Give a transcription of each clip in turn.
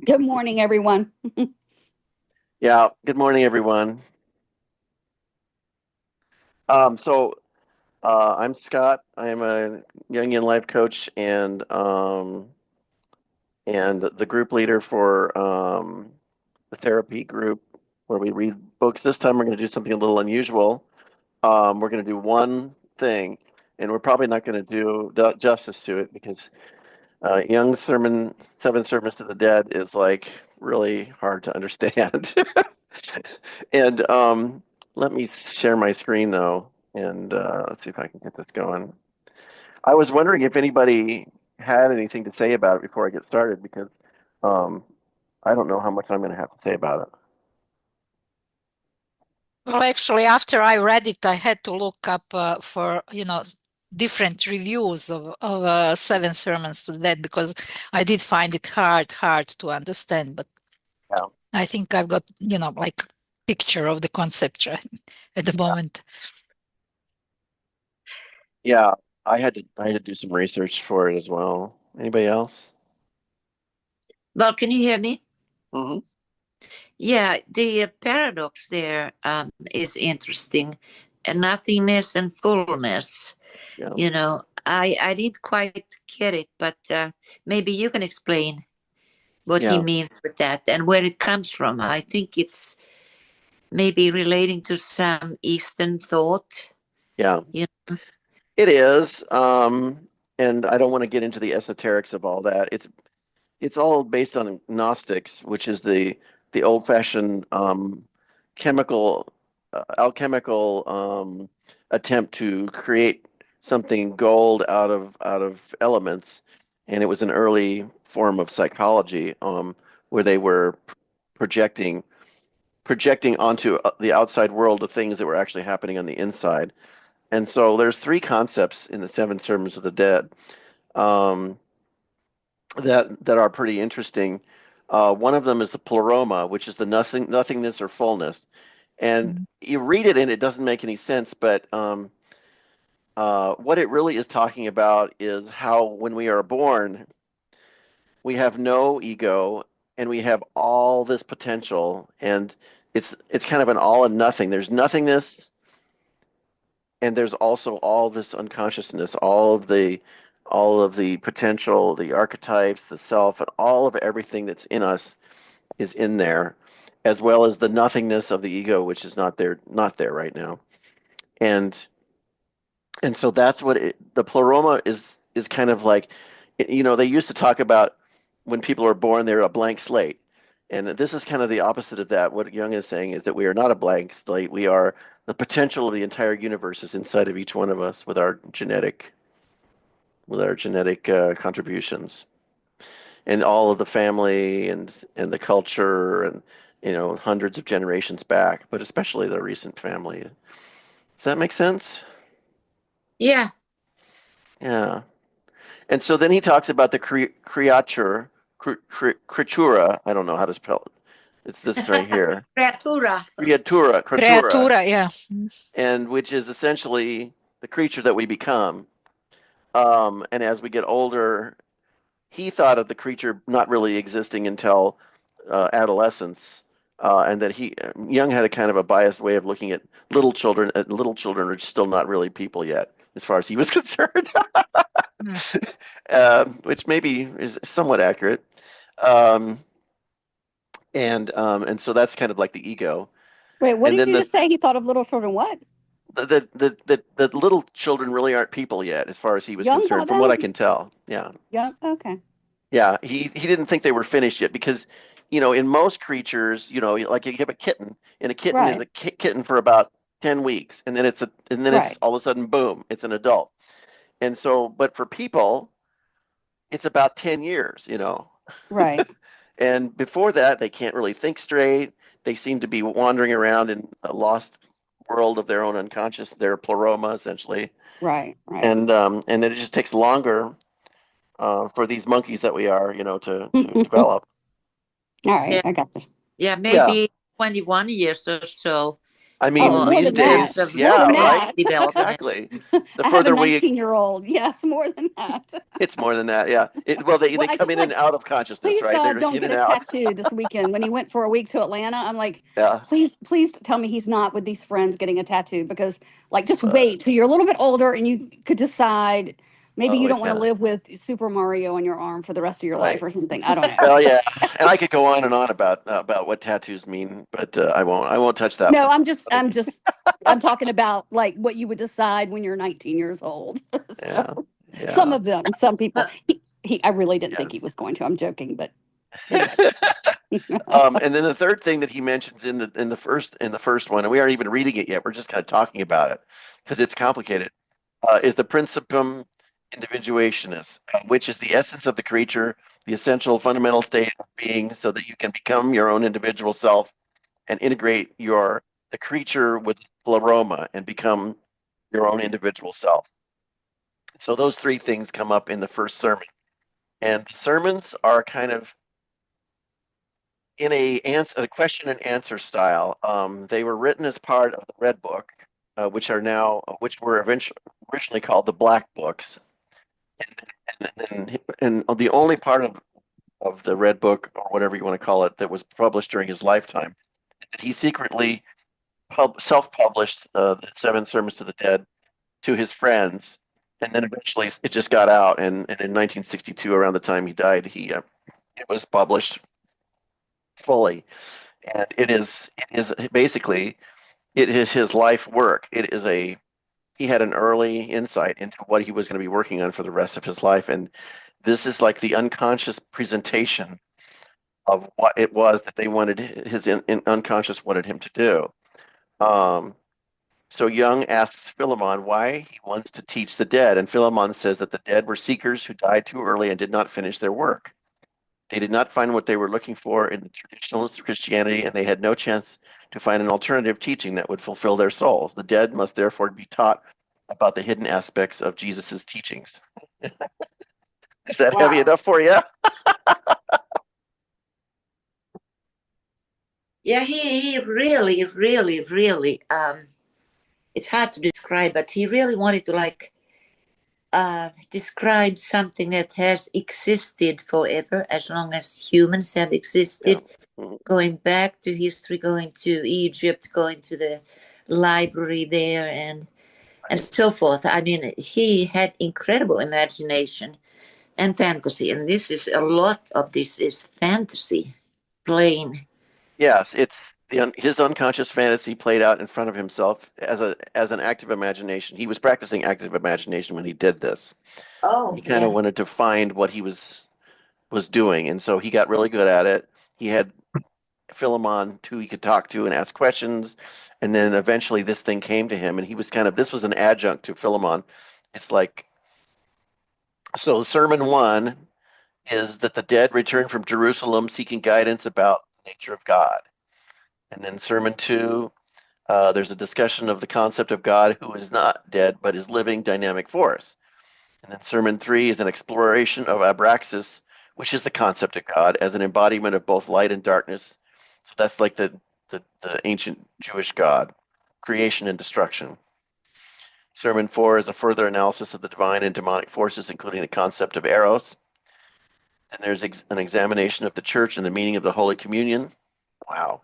Good morning, everyone. Yeah, good morning, everyone. I'm Scott. I am a Jungian life coach and the group leader for the therapy group where we read books. This time we're going to do something a little unusual. We're going to do one thing, and we're probably not going to do justice to it because Young's sermon, Seven Sermons to the Dead, is like really hard to understand. And let me share my screen though, and let's see if I can get this going. I was wondering if anybody had anything to say about it before I get started because um, I don't know how much I'm going to have to say about it. Well, actually, after I read it, I had to look up for, different reviews of Seven Sermons to That because I did find it hard to understand. But Yeah, I think I've got, like picture of the concept right, at the moment. yeah. I had to do some research for it as well. Anybody else? Well, can you hear me? Hmm. Yeah, the paradox there is interesting. Nothingness and fullness. Yeah, I didn't quite get it, but maybe you can explain what he yeah, means with that and where it comes from. I think it's maybe relating to some Eastern thought. yeah. You know? It is. And I don't want to get into the esoterics of all that. It's all based on Gnostics, which is the old-fashioned chemical alchemical attempt to create something gold out of elements, and it was an early form of psychology where they were projecting projecting onto the outside world the things that were actually happening on the inside. And so there's three concepts in the Seven Sermons of the Dead. Um, that are pretty interesting. One of them is the pleroma, which is the nothingness or fullness. And Mhm. you read it and it doesn't make any sense, but what it really is talking about is how when we are born, we have no ego and we have all this potential, and it's kind of an all and nothing. There's nothingness, and there's also all this unconsciousness, all of the potential, the archetypes, the self, and all of everything that's in us is in there, as well as the nothingness of the ego, which is not there right now. And and so that's what the pleroma is kind of like. They used to talk about when people are born, they're a blank slate. And this is kind of the opposite of that. What Jung is saying is that we are not a blank slate. We are the potential of the entire universe is inside of each one of us with our genetic contributions and all of the family and the culture and hundreds of generations back, but especially the recent family. Does that make sense? Yeah, Yeah. And so then he talks about the creatura. I don't know how to spell it. It's this right here. creatura. Creatura, Creatura, yeah. and which is essentially the creature that we become. And as we get older, he thought of the creature not really existing until adolescence, and that Jung had a kind of a biased way of looking at little children. Little children are still not really people yet, as far as he was concerned, Mm. which maybe is somewhat accurate. Um, and so that's kind of like the ego, Wait, what and did then you just say? He thought of little children. What? the little children really aren't people yet, as far as he was Young concerned, thought from what that? I can tell. Yeah. Young? Okay. Yeah, he didn't think they were finished yet because, in most creatures, like you have a kitten, and a kitten is Right. a kitten for about 10 weeks, and then it's Right. all of a sudden, boom, it's an adult. And so, but for people, it's about 10 years. Right. And before that, they can't really think straight. They seem to be wandering around in a lost world of their own unconscious, their pleroma, essentially. Right. Right. And then it just takes longer for these monkeys that we are, to All develop. right. Yeah, I got this. yeah, Yeah, maybe 21 years or so. I mean, Oh, more these than that. days, More yeah, than right? that. Development. Exactly. The I have a further we, 19-year-old. Yes, more than that. it's more than that. Yeah. Well, they Well, I come just in and like, out of consciousness, please right? God, They're don't in get and a out. tattoo this weekend. When he went for a week to Atlanta, I'm like, Yeah. please tell me he's not with these friends getting a tattoo, because like just Uh, wait till you're a little bit older and you could decide maybe you don't want to yeah. live with Super Mario on your arm for the rest of your life Right. or something. I don't know. Well, yeah, and I could go on and on about what tattoos mean, but I won't. I won't touch that No, one. I'm talking about like what you would decide when you're 19 years old. Yeah. So some Yeah. of them, some people, Well, I really didn't Yeah. think he was going to. I'm joking, but anyway. And then the third thing that he mentions in the first one, and we aren't even reading it yet. We're just kind of talking about it because it's complicated. Is the principium individuationis, which is the essence of the creature, the essential fundamental state of being, so that you can become your own individual self and integrate the creature with pleroma and become your own individual self. So those three things come up in the first sermon, and the sermons are kind of in a question and answer style. They were written as part of the Red Book, which were originally called the Black Books, and the only part of the Red Book, or whatever you want to call it, that was published during his lifetime. He secretly self-published the Seven Sermons to the Dead to his friends, and then eventually it just got out. And in 1962, around the time he died, it was published fully. And it is basically, it is his life work. He had an early insight into what he was going to be working on for the rest of his life, and this is like the unconscious presentation of what it was that they wanted, his unconscious wanted him to do. So Jung asks Philemon why he wants to teach the dead, and Philemon says that the dead were seekers who died too early and did not finish their work. They did not find what they were looking for in the traditionalist Christianity, and they had no chance to find an alternative teaching that would fulfill their souls. The dead must therefore be taught about the hidden aspects of Jesus's teachings. Is that heavy Wow. enough for you? Yeah, he really, really, really, it's hard to describe, but he really wanted to like describe something that has existed forever, as long as humans have existed. Yeah. Mhm. Going back to history, going to Egypt, going to the library there, and so forth. I mean, he had incredible imagination and fantasy, and a lot of this is fantasy, plain. Yes, it's his unconscious fantasy played out in front of himself as an active imagination. He was practicing active imagination when he did this. Oh, He kind of wanted to find what he was doing, and so he got really good at it. He had Philemon who he could talk to and ask questions, and then eventually this thing came to him, and he was this was an adjunct to Philemon. It's like, so sermon 1 is that the dead return from Jerusalem seeking guidance about the nature of God. And then sermon 2, there's a discussion of the concept of God who is not dead but is living dynamic force. And then sermon 3 is an exploration of Abraxas, which is the concept of God as an embodiment of both light and darkness. So that's like the ancient Jewish God, creation and destruction. Sermon 4 is a further analysis of the divine and demonic forces, including the concept of eros. And there's an examination of the church and the meaning of the Holy Communion. Wow.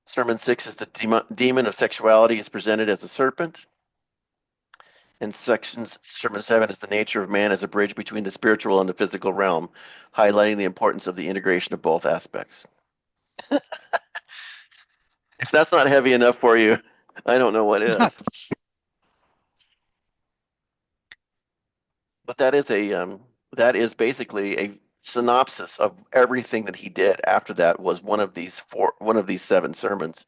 Sermon 6 is the demon of sexuality is presented as a serpent. And sermon 7 is the nature of man as a bridge between the spiritual and the physical realm, highlighting the importance of the integration of both aspects. If that's not heavy enough for you, I don't know what is. But that is basically a synopsis of everything that he did after that. Was one of these 7 sermons,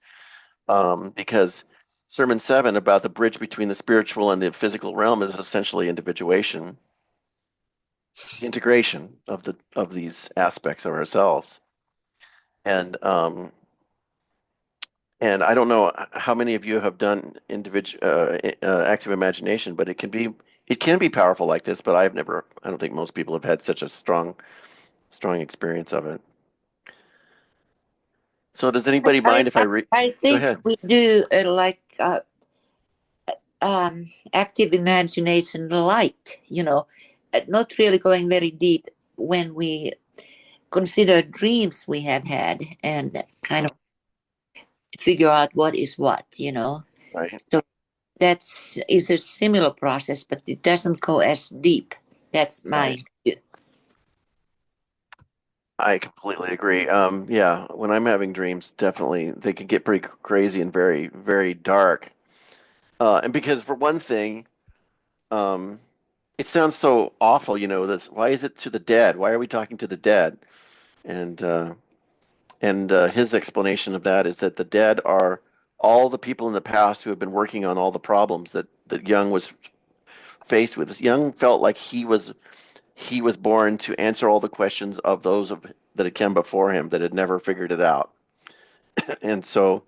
because sermon 7 about the bridge between the spiritual and the physical realm is essentially individuation, integration of these aspects of ourselves. And I don't know how many of you have done active imagination, but it can be powerful like this. But I don't think most people have had such a strong experience of it. So does anybody mind if I read? I Go think ahead. we do active imagination light, not really going very deep when we consider dreams we have had and kind of figure out what is what. Right. So that's is a similar process, but it doesn't go as deep. That's my view. I completely agree. Yeah, when I'm having dreams, definitely they can get pretty crazy and very, very dark. And because for one thing, um, it sounds so awful, this, why is it to the dead? Why are we talking to the dead? And his explanation of that is that the dead are all the people in the past who have been working on all the problems that Jung was faced with. Jung felt like he was born to answer all the questions of those that had come before him that had never figured it out. And so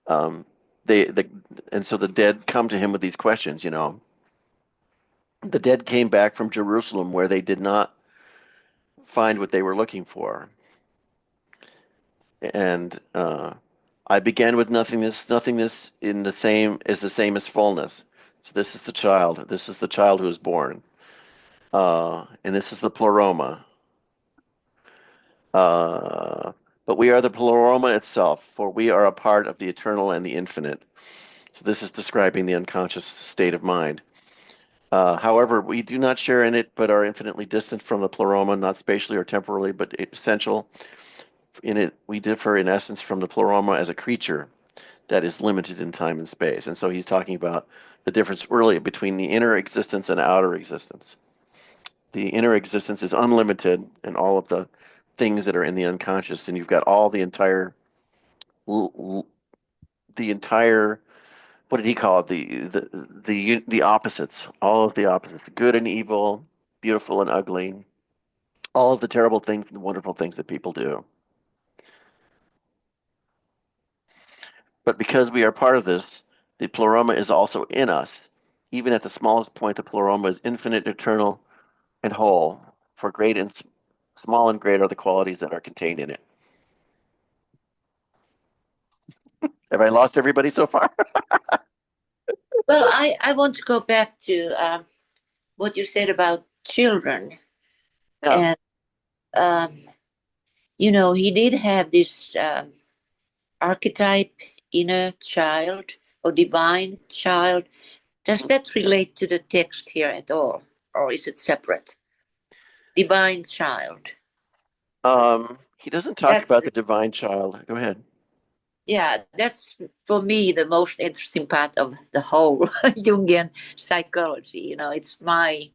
um, the dead come to him with these questions. The dead came back from Jerusalem where they did not find what they were looking for. And I began with nothingness. Nothingness is the same as fullness. So this is the child. This is the child who is born. And this is the pleroma. But we are the pleroma itself, for we are a part of the eternal and the infinite. So this is describing the unconscious state of mind. However, we do not share in it, but are infinitely distant from the pleroma, not spatially or temporally, but essential. In it, we differ in essence from the pleroma as a creature that is limited in time and space. And so he's talking about the difference really between the inner existence and outer existence. The inner existence is unlimited in all of the things that are in the unconscious, and you've got all the entire what did he call it? The opposites, all of the opposites, the good and evil, beautiful and ugly, all of the terrible things and the wonderful things that people do. But because we are part of this, the pleroma is also in us. Even at the smallest point, the pleroma is infinite, eternal, and whole. For great and small and great are the qualities that are contained in it. Have I lost everybody so far? Well, I want to go back to what you said about children. Yeah. And, he did have this archetype, inner child or divine child. Does that relate to the text here at all? Or is it separate? Divine child. He doesn't talk That's about the divine child. Go ahead. Yeah, that's for me the most interesting part of the whole Jungian psychology. It's my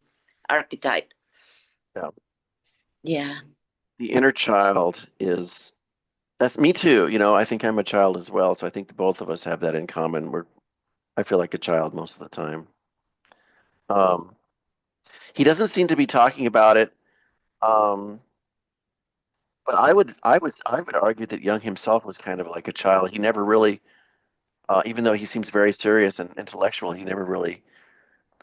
archetype. Yeah. Yeah. The inner child that's me too. I think I'm a child as well. So I think the both of us have that in common. I feel like a child most of the time. Um, he doesn't seem to be talking about it. Um, but I would argue that Jung himself was kind of like a child. He never really, even though he seems very serious and intellectual, he never really.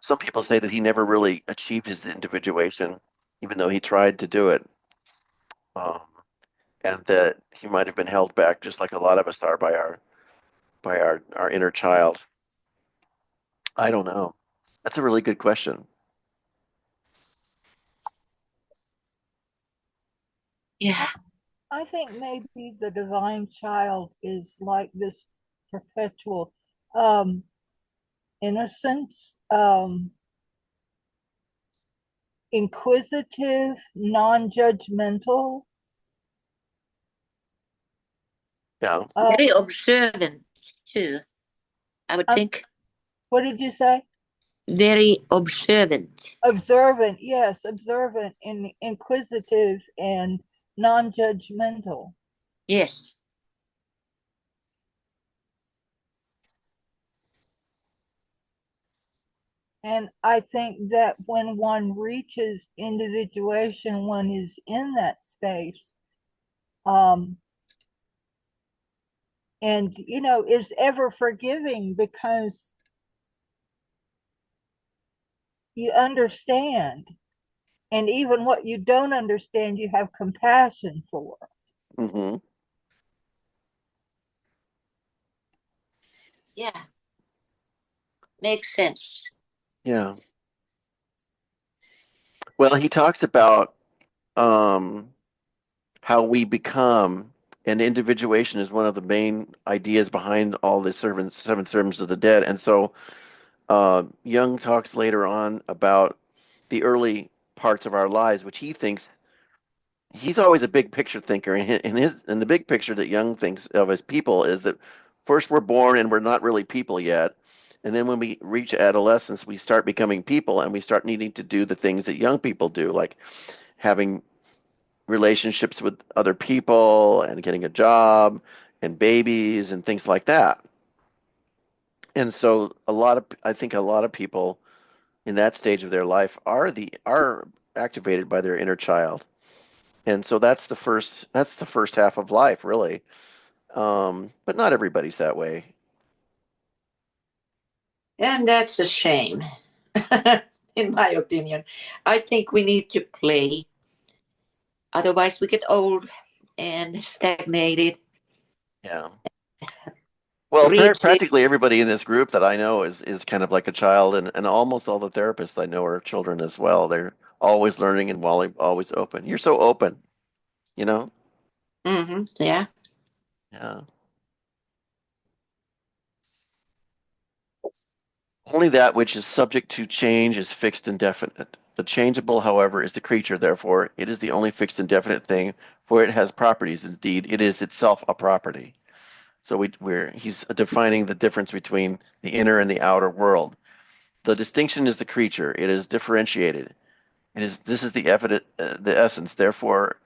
Some people say that he never really achieved his individuation, even though he tried to do it. Um, and that he might have been held back, just like a lot of us are, by our inner child. I don't know. That's a really good question. Yeah. I think maybe the divine child is like this perpetual innocence, inquisitive, non-judgmental. Yeah. Very observant too, I would think. What did you say? Very observant. Observant, yes, observant and inquisitive and non-judgmental. Yes. And I think that when one reaches individuation, one is in that space. And is ever forgiving because you understand, and even what you don't understand you have compassion for. Hmm. Yeah. Makes sense. Yeah. Well, he talks about how we become, and individuation is one of the main ideas behind all the seven sermons of the dead. And so Jung talks later on about the early parts of our lives, which he thinks he's always a big picture thinker. And the big picture that Jung thinks of as people is that first we're born and we're not really people yet. And then when we reach adolescence, we start becoming people and we start needing to do the things that young people do, like having relationships with other people and getting a job and babies and things like that. And so I think a lot of people in that stage of their life are activated by their inner child. And so that's the first half of life, really. But not everybody's that way. And that's a shame, in my opinion. I think we need to play. Otherwise, we get old and stagnated. Yeah. Well, Reach it. practically everybody in this group that I know is kind of like a child, and almost all the therapists I know are children as well. They're always learning and always open. You're so open, you know? Yeah. Yeah. Only that which is subject to change is fixed and definite. The changeable, however, is the creature, therefore, it is the only fixed and definite thing, for it has properties. Indeed, it is itself a property. So he's defining the difference between the inner and the outer world. The distinction is the creature. It is differentiated. This is the essence. Therefore,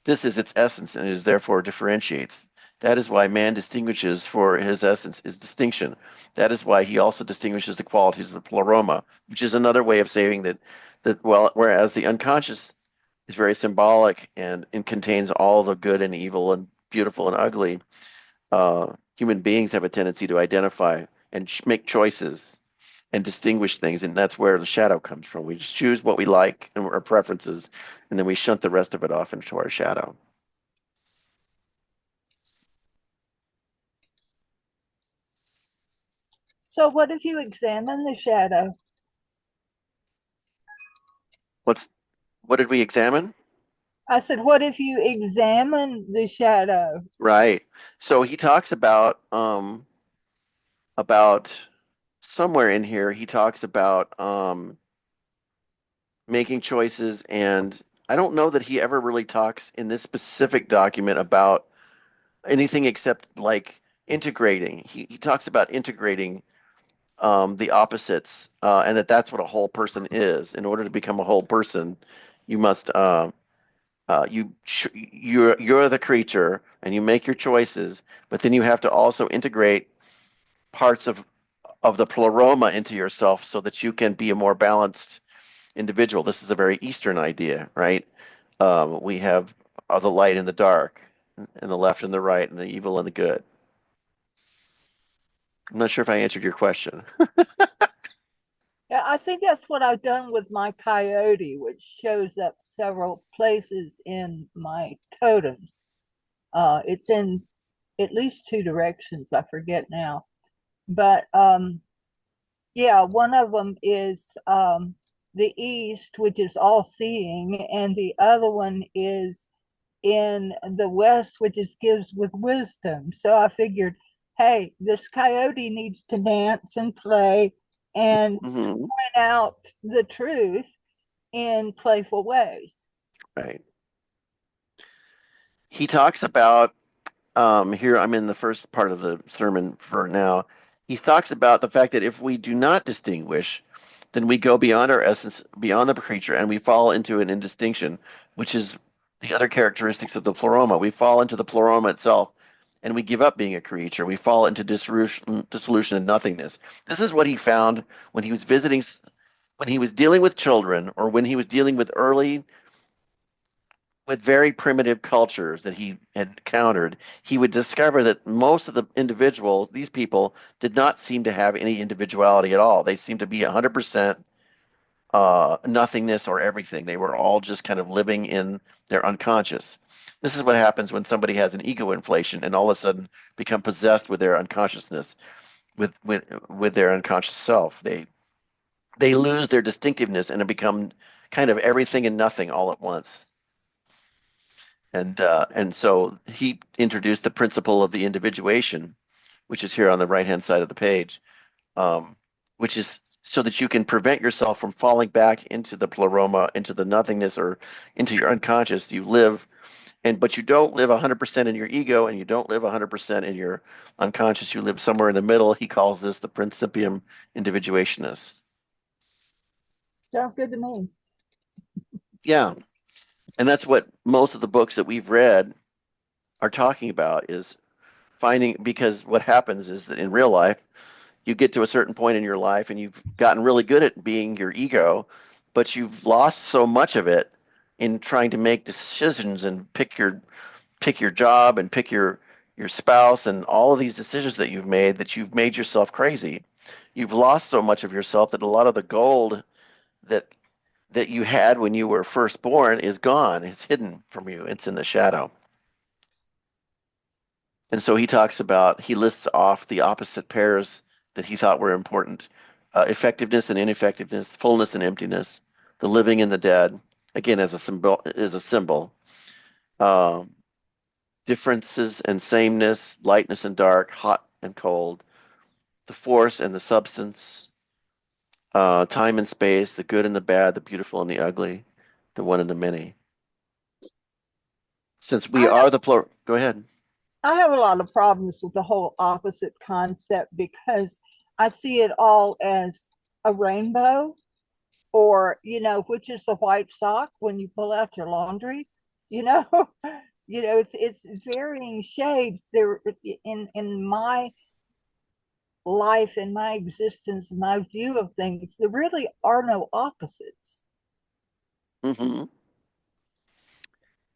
this is its essence, and it is therefore differentiates. That is why man distinguishes, for his essence is distinction. That is why he also distinguishes the qualities of the pleroma, which is another way of saying that whereas the unconscious is very symbolic and contains all the good and evil and beautiful and ugly, human beings have a tendency to identify and make choices and distinguish things, and that's where the shadow comes from. We just choose what we like and our preferences, and then we shunt the rest of it off into our shadow. So what if you examine the shadow? What did we examine? I said, what if you examine the shadow? Right. So he talks about somewhere in here he talks about making choices, and I don't know that he ever really talks in this specific document about anything except like integrating. He talks about integrating the opposites, and that's what a whole person is. In order to become a whole person, you must you're the creature and you make your choices, but then you have to also integrate parts of the pleroma into yourself so that you can be a more balanced individual. This is a very Eastern idea, right? We have the light and the dark, and the left and the right, and the evil and the good. I'm not sure if I answered your question. Yeah, I think that's what I've done with my coyote, which shows up several places in my totems. It's in at least two directions. I forget now, but yeah, one of them is the east, which is all seeing, and the other one is in the west, which is gives with wisdom. So I figured, hey, this coyote needs to dance and play and Hmm. point out the truth in playful ways. Right. He talks about here. I'm in the first part of the sermon for now. He talks about the fact that if we do not distinguish, then we go beyond our essence, beyond the creature, and we fall into an indistinction, which is the other characteristics of the pleroma. We fall into the pleroma itself, and we give up being a creature. We fall into dissolution and nothingness. This is what he found when he was when he was dealing with children, or when he was dealing with very primitive cultures that he had encountered. He would discover that most of the individuals, these people, did not seem to have any individuality at all. They seemed to be 100% nothingness or everything. They were all just kind of living in their unconscious. This is what happens when somebody has an ego inflation and all of a sudden become possessed with their unconsciousness. with their unconscious self. They lose their distinctiveness and become kind of everything and nothing all at once. And so he introduced the principle of the individuation, which is here on the right-hand side of the page, which is so that you can prevent yourself from falling back into the pleroma, into the nothingness, or into your unconscious. You live, but you don't live 100% in your ego, and you don't live 100% in your unconscious. You live somewhere in the middle. He calls this the principium individuationis. Sounds good to me. Yeah, and that's what most of the books that we've read are talking about, is finding, because what happens is that in real life, you get to a certain point in your life and you've gotten really good at being your ego, but you've lost so much of it in trying to make decisions and pick your job and pick your spouse and all of these decisions that you've made, that you've made yourself crazy. You've lost so much of yourself that a lot of the gold that you had when you were first born is gone. It's hidden from you. It's in the shadow. And so he lists off the opposite pairs that he thought were important: effectiveness and ineffectiveness, fullness and emptiness, the living and the dead, again as a symbol, um, differences and sameness, lightness and dark, hot and cold, the force and the substance, time and space, the good and the bad, the beautiful and the ugly, the one and the many. Since we are the plural, go ahead. I have a lot of problems with the whole opposite concept because I see it all as a rainbow, or, which is the white sock when you pull out your laundry, you know, it's varying shades there in my life, in my existence, my view of things. There really are no opposites. Mm-hmm.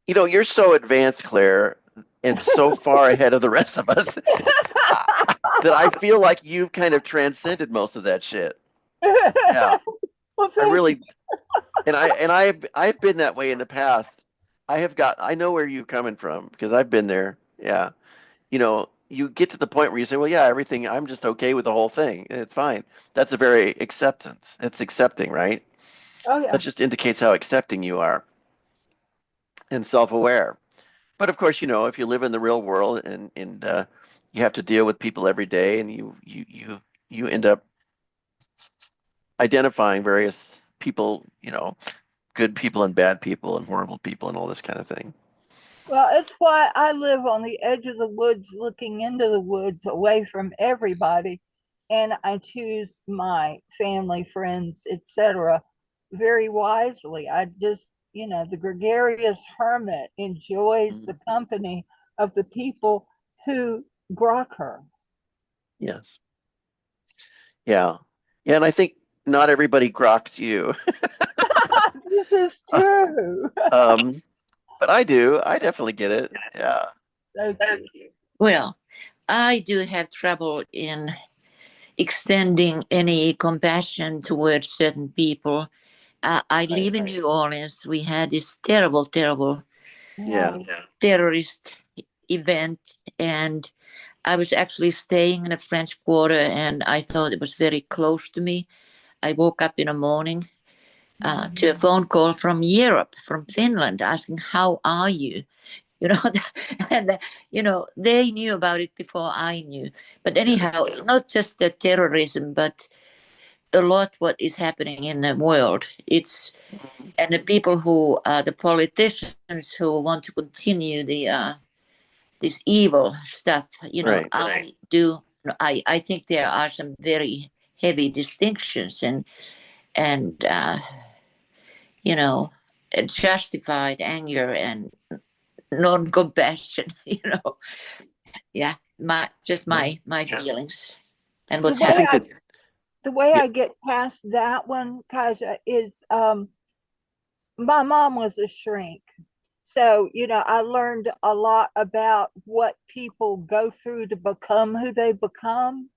You're so advanced, Claire, and so far ahead of the rest of us that I feel like you've kind of transcended most of that shit. Yeah, Well, I thank really, you. I've been that way in the past. I know where you're coming from because I've been there. Yeah, you get to the point where you say, well, yeah, everything, I'm just okay with the whole thing. It's fine. That's a very acceptance. It's accepting, right? Oh yeah. That just indicates how accepting you are and self-aware. But of course, if you live in the real world and you have to deal with people every day, and you end up identifying various people, good people and bad people and horrible people and all this kind of thing. Well, it's why I live on the edge of the woods, looking into the woods, away from everybody, and I choose my family, friends, etc., very wisely. I just, the gregarious hermit enjoys the Mm-hmm. company of the people who grok her. Yes. Yeah. Yeah, and I think not everybody groks you. This is true. Um, but I do. I definitely get it. Yeah. Thank you. Well, I do have trouble in extending any compassion towards certain people. I live in New Orleans. We had this terrible, terrible Yeah. terrorist event, and I was actually staying in the French Quarter, and I thought it was very close to me. I woke up in the morning to a phone call from Europe, from Finland, asking, "How are you?" You know, and they knew about it before I knew. But anyhow, not just the terrorism, but a lot what is happening in the world. It's and the people who are the politicians who want to continue the this evil stuff. Right. I think there are some very heavy distinctions and you know justified anger and non-compassion. Yeah, my feelings and The what's way I think I that the way yeah, I get past that one, Kaja, is my mom was a shrink. So, I learned a lot about what people go through to become who they become.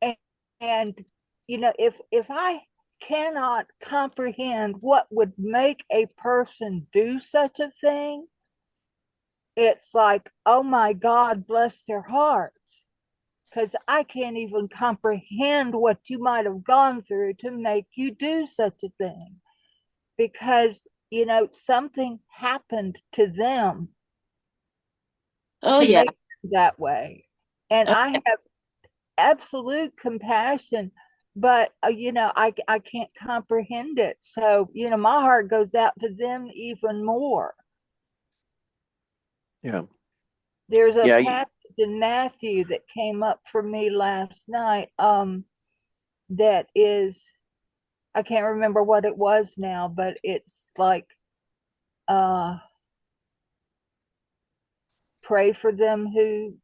And, and if I cannot comprehend what would make a person do such a thing, it's like, oh my God, bless their hearts. because I can't even comprehend what you might have gone through to make you do such a thing. Because, something happened to them Oh, to yeah. make them that way. And Oh, I have absolute compassion, but, I can't comprehend it. So, my heart goes out to them even more. Yeah. There's a Yeah. passage in Matthew that came up for me last night. That is, I can't remember what it was now, but it's like, pray for them who.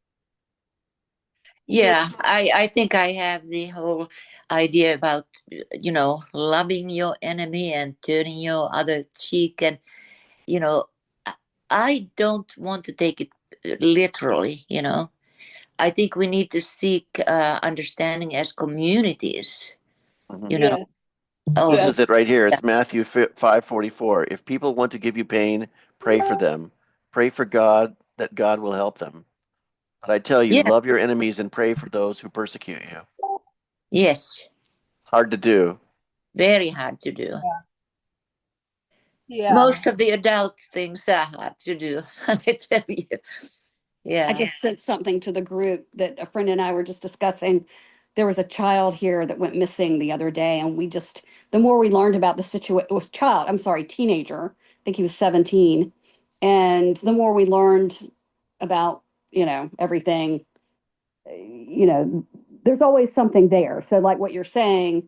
yeah. I think I have the whole idea about, loving your enemy and turning your other cheek. And, you know, I don't want to take it literally, I think we need to seek understanding as communities, Mhm. you know. Yes, Oh, This yes, is it right here. It's Matthew 5:44. If people want to give you pain, pray for them. Pray for God that God will help them. But I tell you, yeah, love your enemies and pray for those who persecute you. yes, It's hard to do. very hard to do. yeah. Most of the adult things are hard to do, I tell you. I Yeah. just sent something to the group that a friend and I were just discussing. There was a child here that went missing the other day, and the more we learned about the situation, it was teenager. I think he was 17. And the more we learned about, everything, there's always something there. So, like what you're saying,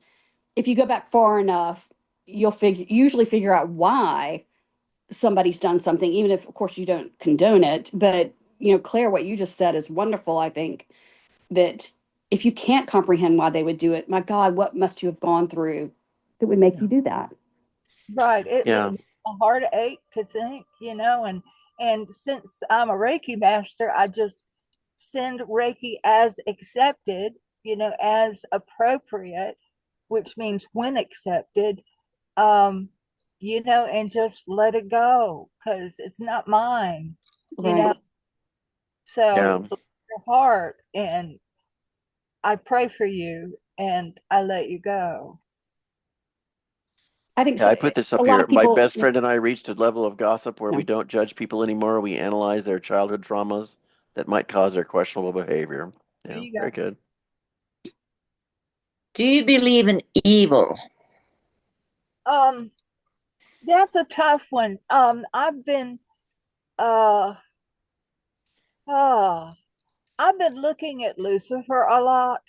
if you go back far enough, you'll usually figure out why somebody's done something, even if, of course, you don't condone it. But, Claire, what you just said is wonderful. I think that if you can't comprehend why they would do it, my God, what must you have gone through that would make you do that? Right. It Yeah. a heartache to think, and since I'm a Reiki master, I just send Reiki as accepted, as appropriate, which means when accepted, um, and just let it go because it's not mine, you know. Right. So Yeah. your heart, and I pray for you and I let you go. I think Yeah, I put this a up lot here. of My people, best friend and I reached a level of gossip where yeah. we don't judge people anymore. We analyze their childhood traumas that might cause their questionable behavior. There Yeah, you go. very good. Do you believe in evil? Um, that's a tough one. I've been uh uh I've been looking at Lucifer a lot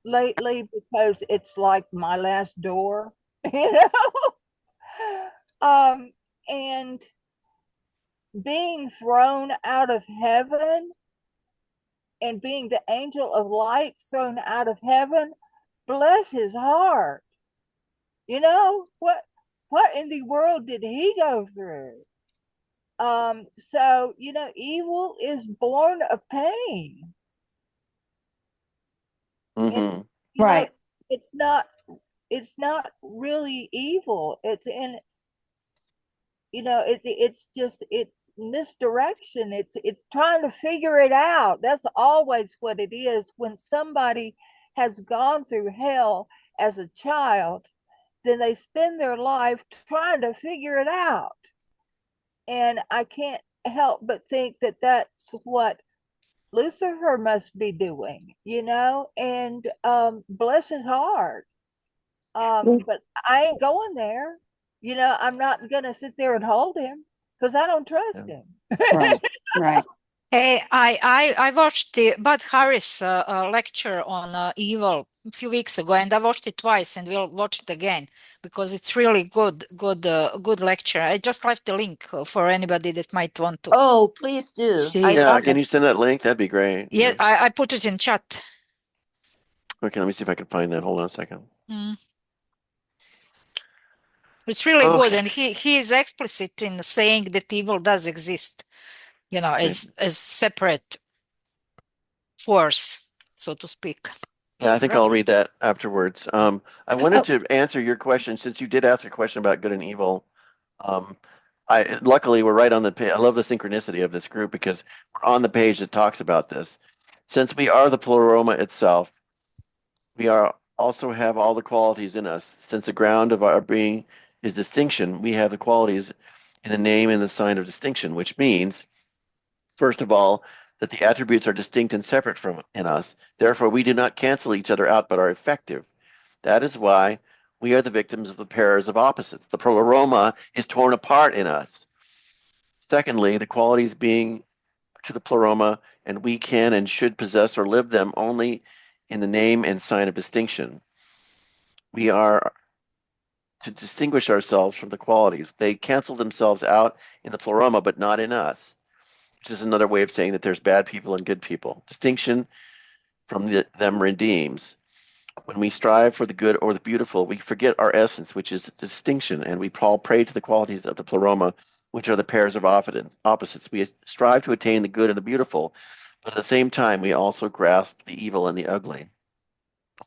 lately because it's like my last door, you know. Um, and being thrown out of heaven and being the angel of light thrown out of heaven, bless his heart. What in the world did he go through? So evil is born of pain. And Hmm. you know, Right. it's not really evil. It's in it's misdirection. It's trying to figure it out. That's always what it is. When somebody has gone through hell as a child, then they spend their life trying to figure it out. And I can't help but think that that's what Lucifer must be doing, and bless his heart. Well, But I ain't going there. I'm not gonna sit there and hold him because I don't trust Yeah. him. right. Right. Hey, I watched the Bud Harris lecture on evil a few weeks ago, and I watched it twice, and we'll watch it again because it's really good lecture. I just left the link for anybody that might want to Oh, please do. see I it. Yeah, love can it. you send that link? That'd be great. Yeah, Yeah. I put it in chat. Okay, let me see if I can find that. Hold on a second. Mm. It's really good, Okay. and he is explicit in saying that evil does exist, Okay. as separate force, so to speak. Yeah, I think I'll read that afterwards. I wanted Oh, to answer your question since you did ask a question about good and evil. Um, luckily we're right on the page. I love the synchronicity of this group because we're on the page that talks about this. Since we are the pleroma itself, we are also have all the qualities in us. Since the ground of our being is distinction, we have the qualities in the name and the sign of distinction, which means, first of all, that the attributes are distinct and separate from in us. Therefore, we do not cancel each other out, but are effective. That is why we are the victims of the pairs of opposites. The pleroma is torn apart in us. Secondly, the qualities being to the pleroma, and we can and should possess or live them only in the name and sign of distinction. We are to distinguish ourselves from the qualities. They cancel themselves out in the pleroma, but not in us, which is another way of saying that there's bad people and good people. Distinction from them redeems. When we strive for the good or the beautiful, we forget our essence, which is distinction, and we fall prey to the qualities of the pleroma, which are the pairs of opposites. We strive to attain the good and the beautiful, but at the same time, we also grasp the evil and the ugly.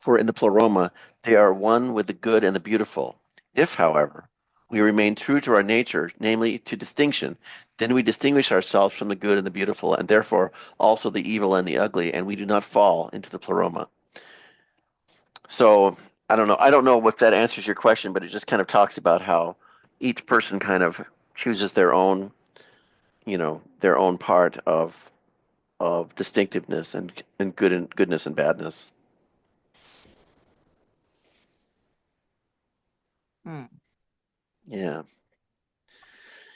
For in the pleroma, they are one with the good and the beautiful. If, however, we remain true to our nature, namely to distinction, then we distinguish ourselves from the good and the beautiful, and therefore also the evil and the ugly, and we do not fall into the pleroma. So I don't know. I don't know if that answers your question, but it just kind of talks about how each person kind of chooses their own, their own part of distinctiveness and goodness and badness. Hmm. Yeah.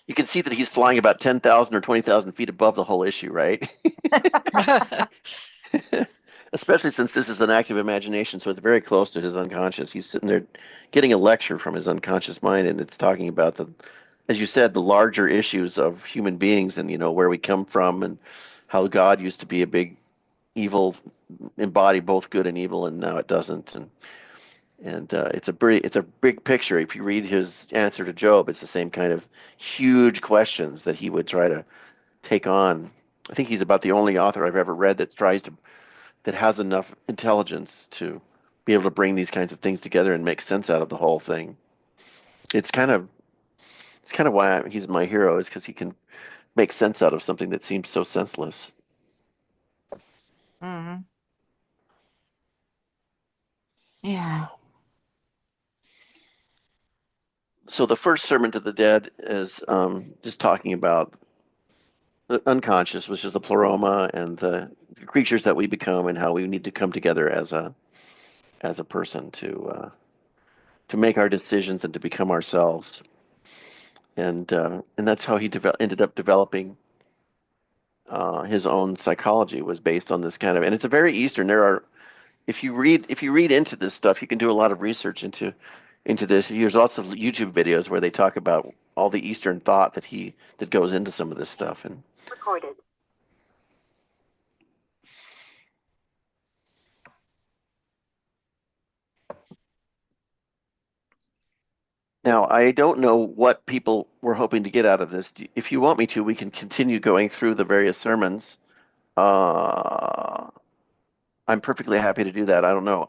You can see that he's flying about 10,000 or 20,000 feet above the whole issue, right? Especially since this is an active imagination, so it's very close to his unconscious. He's sitting there getting a lecture from his unconscious mind, and it's talking about as you said, the larger issues of human beings and, where we come from and how God used to be a big evil, embody both good and evil, and now it doesn't. And it's a big picture. If you read his answer to Job, it's the same kind of huge questions that he would try to take on. I think he's about the only author I've ever read that has enough intelligence to be able to bring these kinds of things together and make sense out of the whole thing. It's kind of why he's my hero, is because he can make sense out of something that seems so senseless. Mm-hmm. Yeah. So the first Sermon to the Dead is just talking about the unconscious, which is the pleroma, and the creatures that we become, and how we need to come together as a person to make our decisions and to become ourselves. And that's how he ended up developing his own psychology, was based on this kind of, and it's a very Eastern. If you read into this stuff, you can do a lot of research into this. There's lots of YouTube videos where they talk about all the Eastern thought that goes into some of this stuff. And Recorded. now, I don't know what people were hoping to get out of this. If you want me to, we can continue going through the various sermons. I'm perfectly happy to do that. I don't know.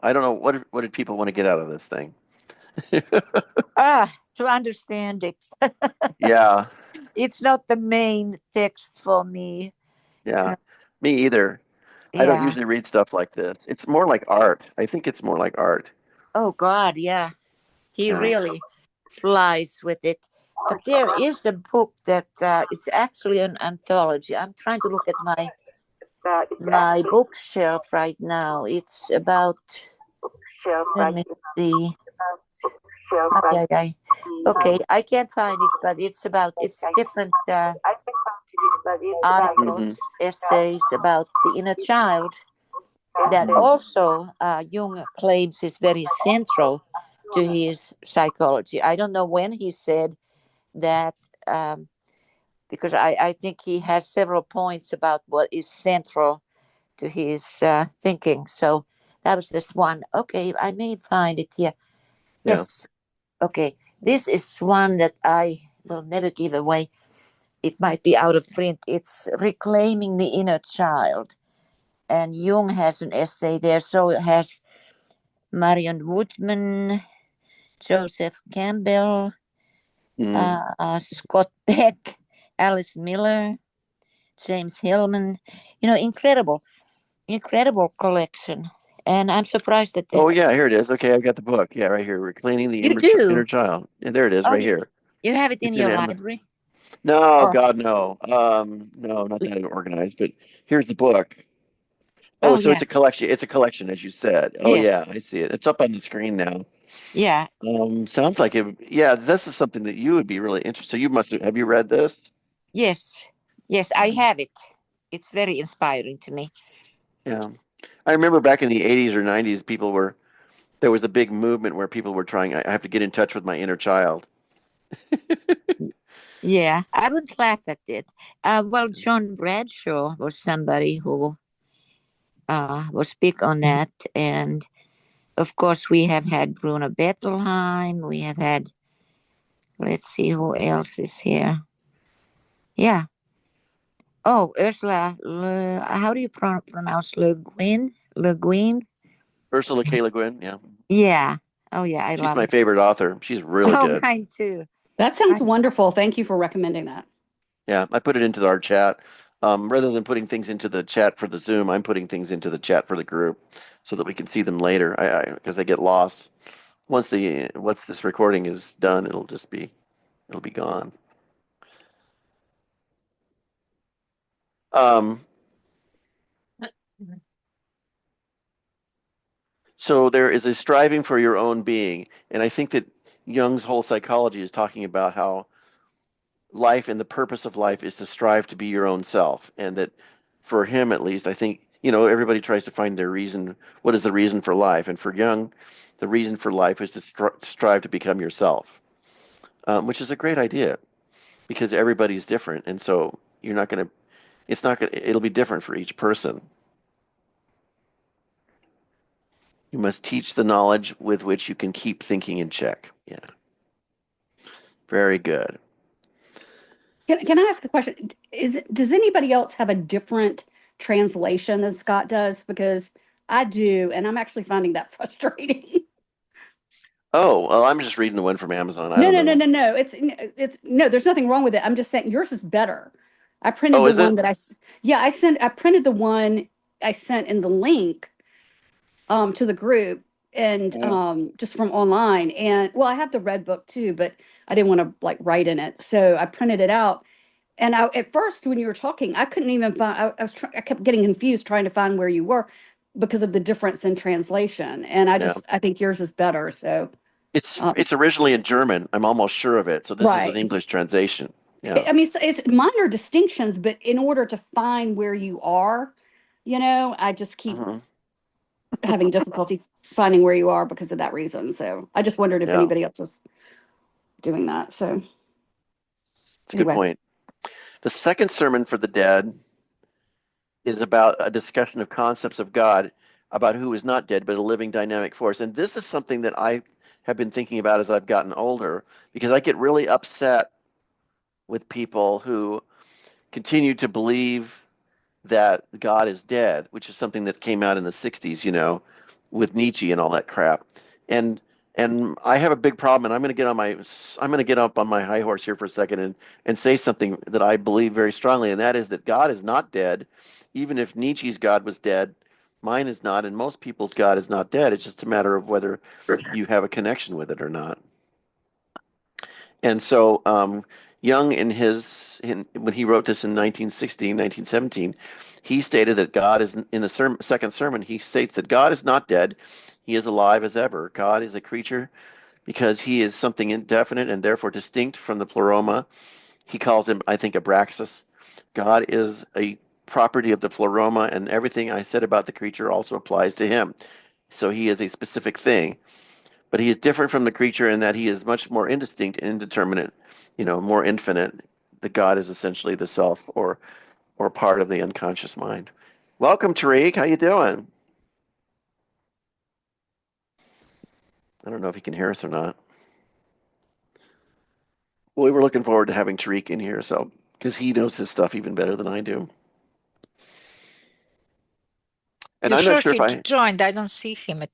What did people want to get out of this thing? To understand it. Yeah, It's not the main text for me. yeah, me either. I don't Yeah. usually read stuff like this. It's more like art. I think it's more like art. Oh God, yeah. He Yeah. really flies with it. But there is a book that it's actually an anthology. I'm trying to look at my bookshelf right now. It's about. Let me see. Okay, I can't find it, but it's different articles, essays about the inner child that also Jung claims is very central to his psychology. I don't know when he said that, because I think he has several points about what is central to his thinking. So that was this one. Okay, I may find it here. Yeah. Yes. Okay, this is one that I will never give away. It might be out of print. It's Reclaiming the Inner Child. And Jung has an essay there. So it has Marion Woodman, Joseph Campbell, Scott Beck, Alice Miller, James Hillman. Incredible. incredible collection. And I'm surprised that Oh yeah, here it is. Okay, I've got the book. Yeah, right here. Reclaiming the you Inner do. Child. Yeah, there it is, Oh, right here. you have it in It's in your Amazon. library? No, Oh, God, no. No, not that organized. But here's the book. Oh, oh so it's yeah. a collection. It's a collection, as you said. Oh yeah, Yes. I see it. It's up on the screen now. Yeah. Sounds like it. Yeah, this is something that you would be really interested. So you must have you read this? Yes. Yes, I have it. It's very inspiring to me. Yeah. I remember back in the 80s or 90s, there was a big movement where people were trying, I have to get in touch with my inner child. Yeah, I would laugh at it. Well, John Bradshaw was somebody who was big on that. And of course, we have had Bruno Bettelheim. We have had, let's see who else is here. Yeah. Oh, Ursula, how do you pronounce Le Guin? Le Guin? Ursula K. Le Guin, yeah. Yeah. Oh, yeah, I She's love my it. favorite author. She's really Oh, good. mine too. That sounds I, wonderful. Thank you for recommending that. Yeah, I put it into our chat. Rather than putting things into the chat for the Zoom, I'm putting things into the chat for the group so that we can see them later. Because I get lost. Once this recording is done, it'll be gone. Um, so there is a striving for your own being, and I think that Jung's whole psychology is talking about how life and the purpose of life is to strive to be your own self, and that for him at least, I think, everybody tries to find their reason. What is the reason for life? And for Jung, the reason for life is to strive to become yourself, which is a great idea because everybody's different, and so you're not going to. It's not going. It'll be different for each person. You must teach the knowledge with which you can keep thinking in check. Yeah, very good. Can I ask a question? Does anybody else have a different translation than Scott does? Because I do, and I'm actually finding that frustrating. Oh, well, I'm just reading the one from Amazon. I No, don't no, no, know. no, no. It's no, there's nothing wrong with it. I'm just saying yours is better. I printed Oh, the is one it? that yeah, I printed the one I sent in the link to the group and Yeah. just from online. And well, I have the red book too, but I didn't want to like write in it. So I printed it out. And at first, when you were talking, I couldn't even find. I kept getting confused trying to find where you were because of the difference in translation. And Yeah. I think yours is better. So, um, It's originally in German. I'm almost sure of it. So this is an right. English translation. Yeah. I mean, it's minor distinctions, but in order to find where you are, I just keep Hmm. having difficulty finding where you are because of that reason. So I just wondered if Yeah. anybody else was doing that. So It's a good anyway, point. The second sermon for the dead is about a discussion of concepts of God, about who is not dead, but a living dynamic force. And this is something that I have been thinking about as I've gotten older, because I get really upset with people who continue to believe that God is dead, which is something that came out in the 60s, with Nietzsche and all that crap. And I have a big problem, and I'm going to get up on my high horse here for a second and say something that I believe very strongly, and that is that God is not dead. Even if Nietzsche's God was dead, mine is not, and most people's God is not dead. It's just a matter of whether you have a connection with it or not. And so Jung, when he wrote this in 1916, 1917, he stated that God is, in the second sermon, he states that God is not dead. He is alive as ever. God is a creature because he is something indefinite and therefore distinct from the pleroma. He calls him, I think, Abraxas. God is a property of the pleroma, and everything I said about the creature also applies to him. So he is a specific thing. But he is different from the creature in that he is much more indistinct and indeterminate, more infinite. The God is essentially the self or part of the unconscious mind. Welcome, Tariq. How you doing? I don't know if he can hear us or not. Well, we were looking forward to having Tariq in here, so because he knows his stuff even better than I do. And You I'm not sure sure if he I, joined? I don't see him at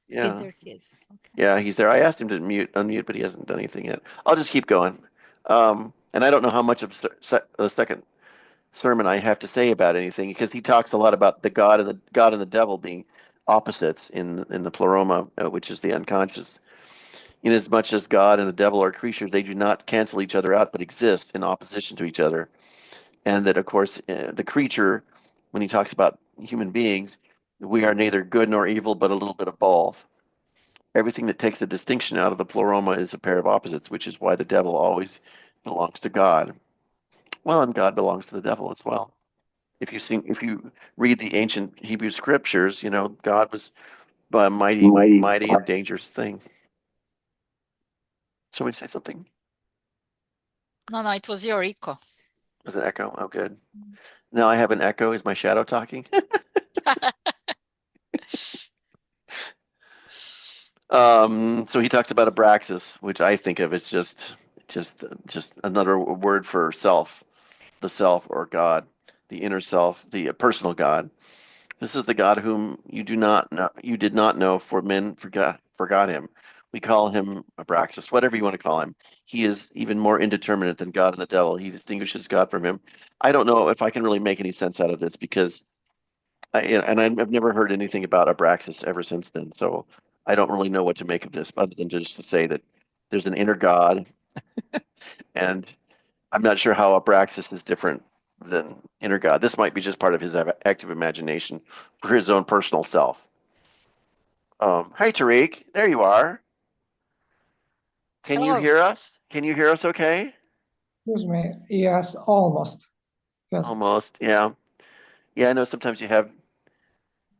yeah, there he is. Okay. yeah, he's there. I asked him to unmute, but he hasn't done anything yet. I'll just keep going. And I don't know how much of the second sermon I have to say about anything, because he talks a lot about the God and the devil being opposites in the pleroma, which is the unconscious. Inasmuch as God and the devil are creatures, they do not cancel each other out, but exist in opposition to each other. And that, of course, the creature, when he talks about human beings, we are neither good nor evil, but a little bit of both. Everything that takes a distinction out of the pleroma is a pair of opposites, which is why the devil always belongs to God. Well, and God belongs to the devil as well. If you read the ancient Hebrew scriptures, God was a mighty and dangerous thing. Somebody say something? No, it was your echo. Was it echo? Oh, good. Now I have an echo. Is my shadow talking? So he talks about Abraxas, which I think of as just another word for self, the self or God, the inner self, the personal God. This is the God whom you did not know, for men forgot him. We call him Abraxas, whatever you want to call him. He is even more indeterminate than God and the devil. He distinguishes God from him. I don't know if I can really make any sense out of this, because I've never heard anything about Abraxas ever since then. So I don't really know what to make of this, other than just to say that there's an inner God, and I'm not sure how Abraxas is different than inner God. This might be just part of his active imagination for his own personal self. Hi, Tariq. There you are. Can you Hello. hear us? Can you hear us okay? Excuse me. Yes, almost. Yes. Almost, yeah. Yeah, I know sometimes you have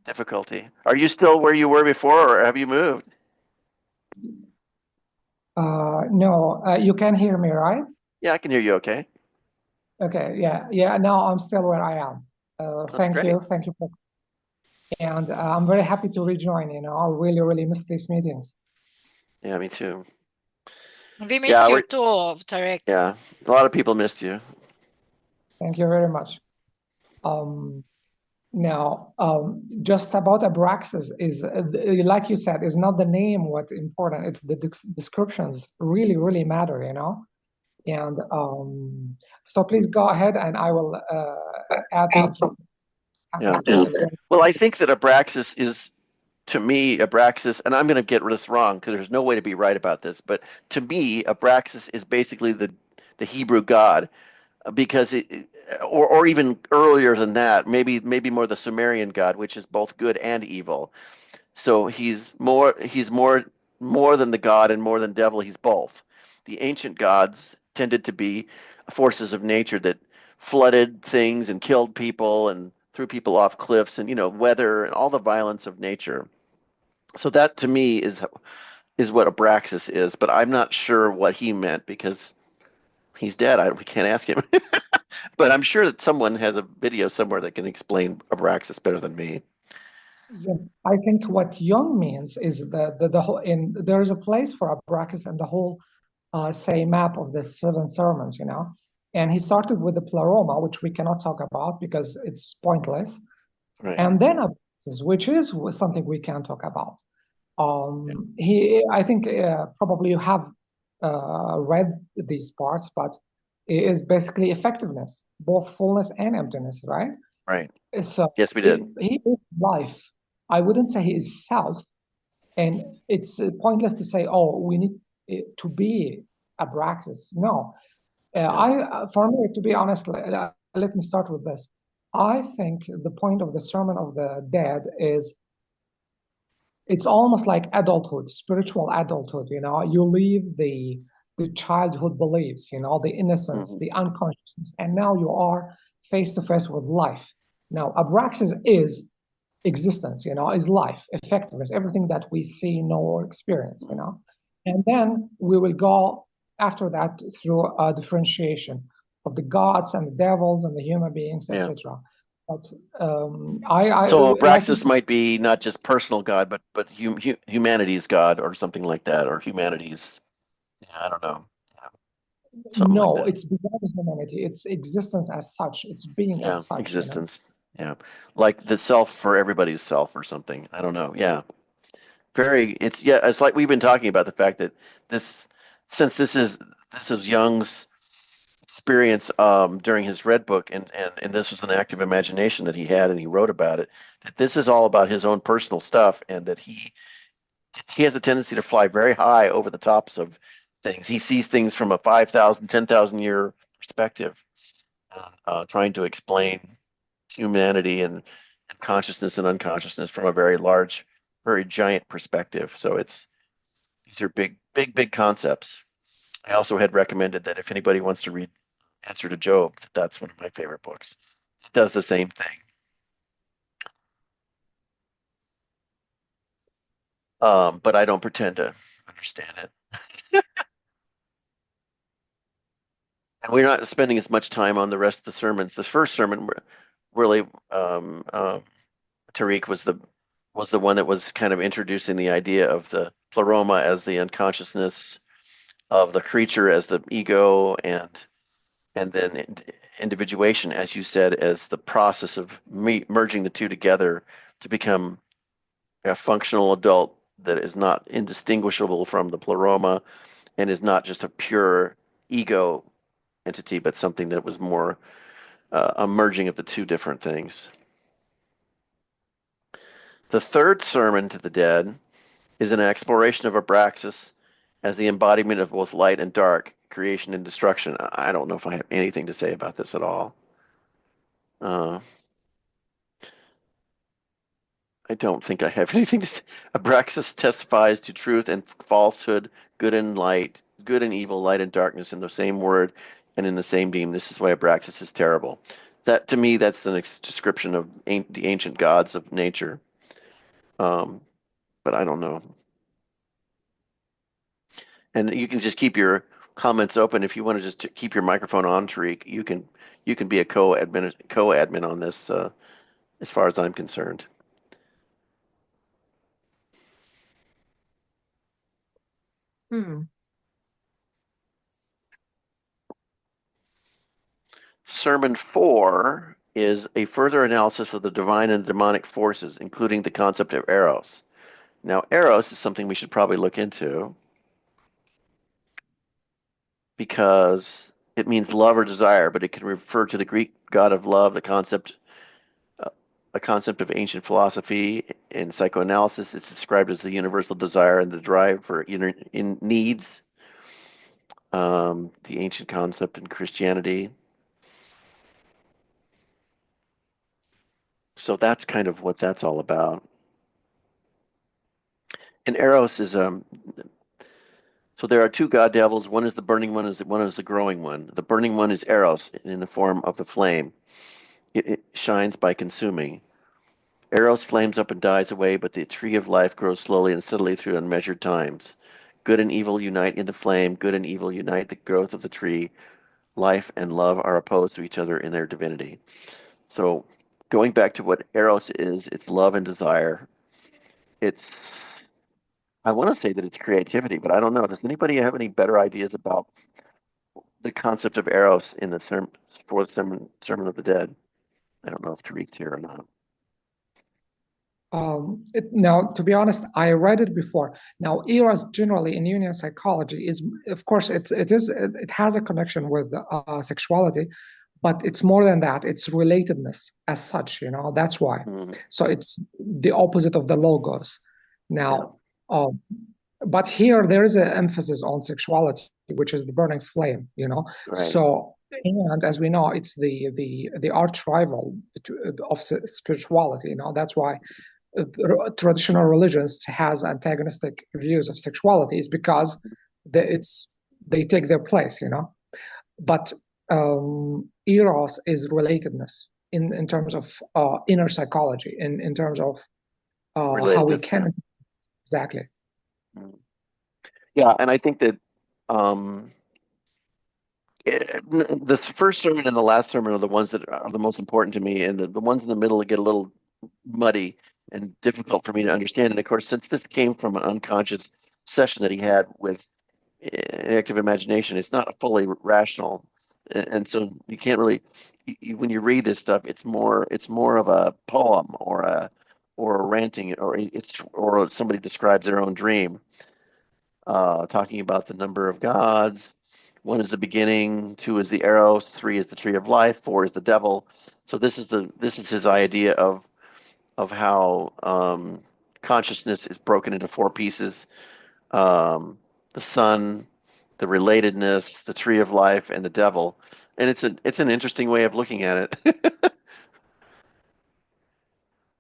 difficulty. Are you still where you were before, or have you moved? No, you can hear me, right? Yeah, I can hear you okay. Okay. Yeah. Now I'm still where I am. That's Thank great. you. Thank you. And I'm very happy to rejoin. I really, really miss these meetings. Yeah, me too. We missed Yeah, you too, Tarek. yeah, a lot of people missed you. Thank you very much. Now, just about Abraxas is, like you said, is not the name what's important. It's the descriptions really, really matter, And so please go ahead, and I will add something. Yeah. Well, I think that Abraxas is, to me, Abraxas, and I'm going to get this wrong because there's no way to be right about this, but to me, Abraxas is basically the Hebrew God, because or even earlier than that, maybe more the Sumerian God, which is both good and evil. So he's more than the God and more than devil. He's both. The ancient gods tended to be forces of nature that flooded things and killed people and threw people off cliffs, and weather and all the violence of nature. So that, to me, is what Abraxas is, but I'm not sure what he meant, because he's dead. We can't ask him. But I'm sure that someone has a video somewhere that can explain Abraxas better than me. Yes, I think what Jung means is the whole, there is a place for Abraxas and the whole say map of the seven sermons, And he started with the pleroma, which we cannot talk about because it's pointless. Right. And then Abraxas, which is something we can talk about. I think probably you have read these parts, but it is basically effectiveness, both fullness and emptiness, right? Right. So yes, we did. He is life. I wouldn't say he is self, and it's pointless to say, "Oh, we need to be Abraxas." No, for me, to be honest, let me start with this. I think the point of the Sermon of the Dead is it's almost like adulthood, spiritual adulthood. You leave the childhood beliefs, the innocence, the unconsciousness, and now you are face to face with life. Now, Abraxas is existence, is life, effectiveness, everything that we see, know, or experience, And then we will go after that through a differentiation of the gods and the devils and the human beings, etc. But so Abraxas like might be not just personal God, but humanity's God, or something like that, or humanity's. I don't know. No, like it's beyond humanity. It's existence as such. It's being as such. Existence. Yeah, like the self for everybody's self or something. I don't know. Yeah, it's like we've been talking about the fact that since this is Jung's experience during his Red Book, and this was an active imagination that he had, and he wrote about it, that this is all about his own personal stuff, and that he has a tendency to fly very high over the tops of things. He sees things from a 5,000, 10,000 year perspective, trying to explain humanity and consciousness and unconsciousness from a very large, very giant perspective. So these are big concepts. I also had recommended that if anybody wants to read Answer to Job, that's one of my favorite books. It does the same thing. But I don't pretend to understand it. And we're not spending as much time on the rest of the sermons. The first sermon really, Tariq was the one that was kind of introducing the idea of the pleroma as the unconsciousness, of the creature as the ego, and then individuation, as you said, as the process of merging the two together to become a functional adult that is not indistinguishable from the pleroma and is not just a pure ego entity, but something that was more a merging of the two different things. The third sermon to the dead is an exploration of Abraxas as the embodiment of both light and dark, creation and destruction. I don't know if I have anything to say about this at all. I don't think I have anything to say. Abraxas testifies to truth and falsehood, good and light, good and evil, light and darkness in the same word and in the same beam. This is why Abraxas is terrible. That, to me, that's the next description of the ancient gods of nature. But I don't know. And you can just keep your comments open if you want to just keep your microphone on, Tariq. You can be a co-admin on this, as far as I'm concerned. Sermon 4 is a further analysis of the divine and demonic forces, including the concept of eros. Now, eros is something we should probably look into because it means love or desire, but it can refer to the Greek god of love, a concept of ancient philosophy. In psychoanalysis, it's described as the universal desire and the drive for inner needs. The ancient concept in Christianity. So that's kind of what that's all about. And eros is so there are two god devils. One is the burning one, one is the growing one. The burning one is eros in the form of the flame. It shines by consuming. Eros flames up and dies away, but the tree of life grows slowly and steadily through unmeasured times. Good and evil unite in the flame. Good and evil unite the growth of the tree. Life and love are opposed to each other in their divinity. So going back to what eros is, it's love and desire. I want to say that it's creativity, but I don't know. Does anybody have any better ideas about the concept of eros in the fourth sermon of the dead? I don't know if Tariq's here or not. Now, to be honest, I read it before. Now, eros generally in Jungian psychology is, of course, it has a connection with sexuality, but it's more than that. It's relatedness as such. That's why. So it's the opposite of the logos. Now, but here there is an emphasis on sexuality, which is the burning flame. Right. So. And as we know, it's the arch rival of spirituality. That's why traditional religions has antagonistic views of sexuality, is because they take their place. But eros is relatedness in terms of inner psychology, in terms of how we can exactly. Yeah, and I think that the first sermon and the last sermon are the ones that are the most important to me, and the ones in the middle get a little muddy and difficult for me to understand. And of course, since this came from an unconscious session that he had with an active imagination, it's not fully rational, and so you can't really. When you read this stuff, it's more of a poem or a ranting, or somebody describes their own dream, talking about the number of gods, 1 is the beginning, 2 is the arrows, 3 is the tree of life, 4 is the devil. So this is his idea of how consciousness is broken into 4 pieces: the sun, the relatedness, the tree of life, and the devil. And it's an interesting way of looking at it.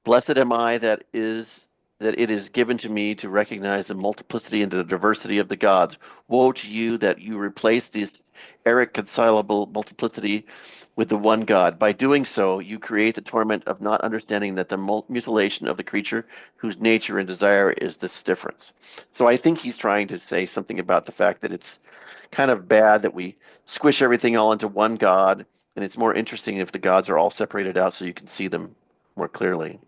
Blessed am I that it is given to me to recognize the multiplicity and the diversity of the gods. Woe to you that you replace this irreconcilable multiplicity with the one God. By doing so, you create the torment of not understanding that the mutilation of the creature whose nature and desire is this difference. So I think he's trying to say something about the fact that it's kind of bad that we squish everything all into one God, and it's more interesting if the gods are all separated out so you can see them more clearly.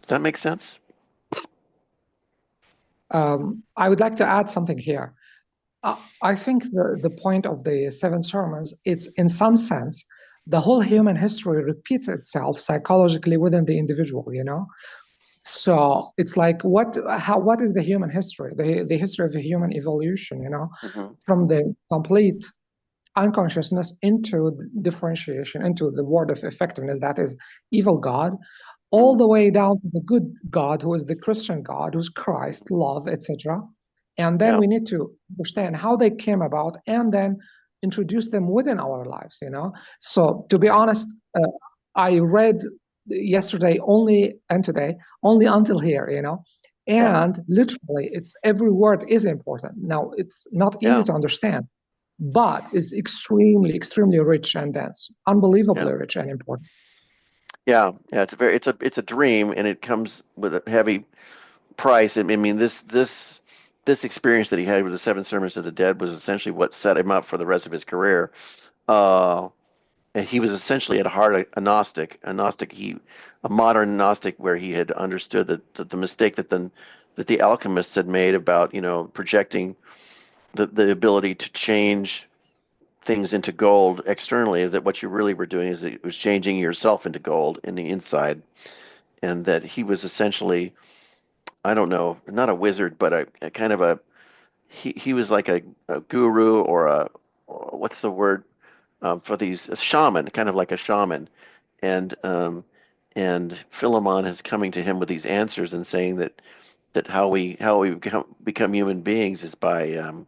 Does that make sense? I would like to add something here. I think the point of the 7 sermons, it's in some sense, the whole human history repeats itself psychologically within the individual, you know? So it's like, what is the human history? The history of the human evolution, you know, from the complete unconsciousness into differentiation, into the word of effectiveness, that is evil God, all the way down to the good God, who is the Christian God, who's Christ, love, etc. And then we need to understand how they came about and then introduce them within our lives, you know? So to be honest, I read yesterday only and today only until here, you know? And literally, it's every word is important. Now, it's not easy to understand, but it's extremely, extremely rich and dense, unbelievably rich and important. Yeah, it's a dream, and it comes with a heavy price. I mean, this experience that he had with the 7 Sermons to the Dead was essentially what set him up for the rest of his career. And he was essentially at heart a Gnostic, a modern Gnostic, where he had understood that the mistake that the alchemists had made about, you know, projecting the ability to change things into gold externally, that what you really were doing is it was changing yourself into gold in the inside, and that he was essentially, I don't know, not a wizard, but a kind of he was like a guru or what's the word for these, a shaman, kind of like a shaman, and Philemon is coming to him with these answers and saying that how we become human beings is by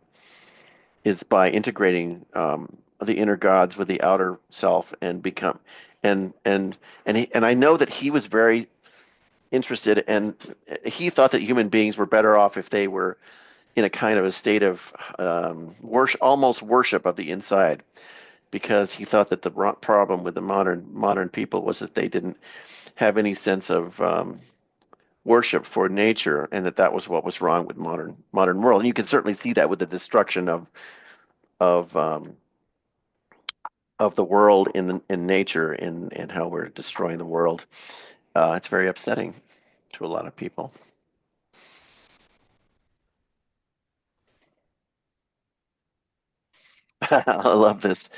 integrating the inner gods with the outer self and become and I know that he was very interested, and he thought that human beings were better off if they were in a kind of a state of worship, almost worship of the inside, because he thought that the problem with the modern people was that they didn't have any sense of worship for nature, and that was what was wrong with modern world. And you can certainly see that with the destruction of the world in nature, and how we're destroying the world. It's very upsetting to a lot of people. I love this.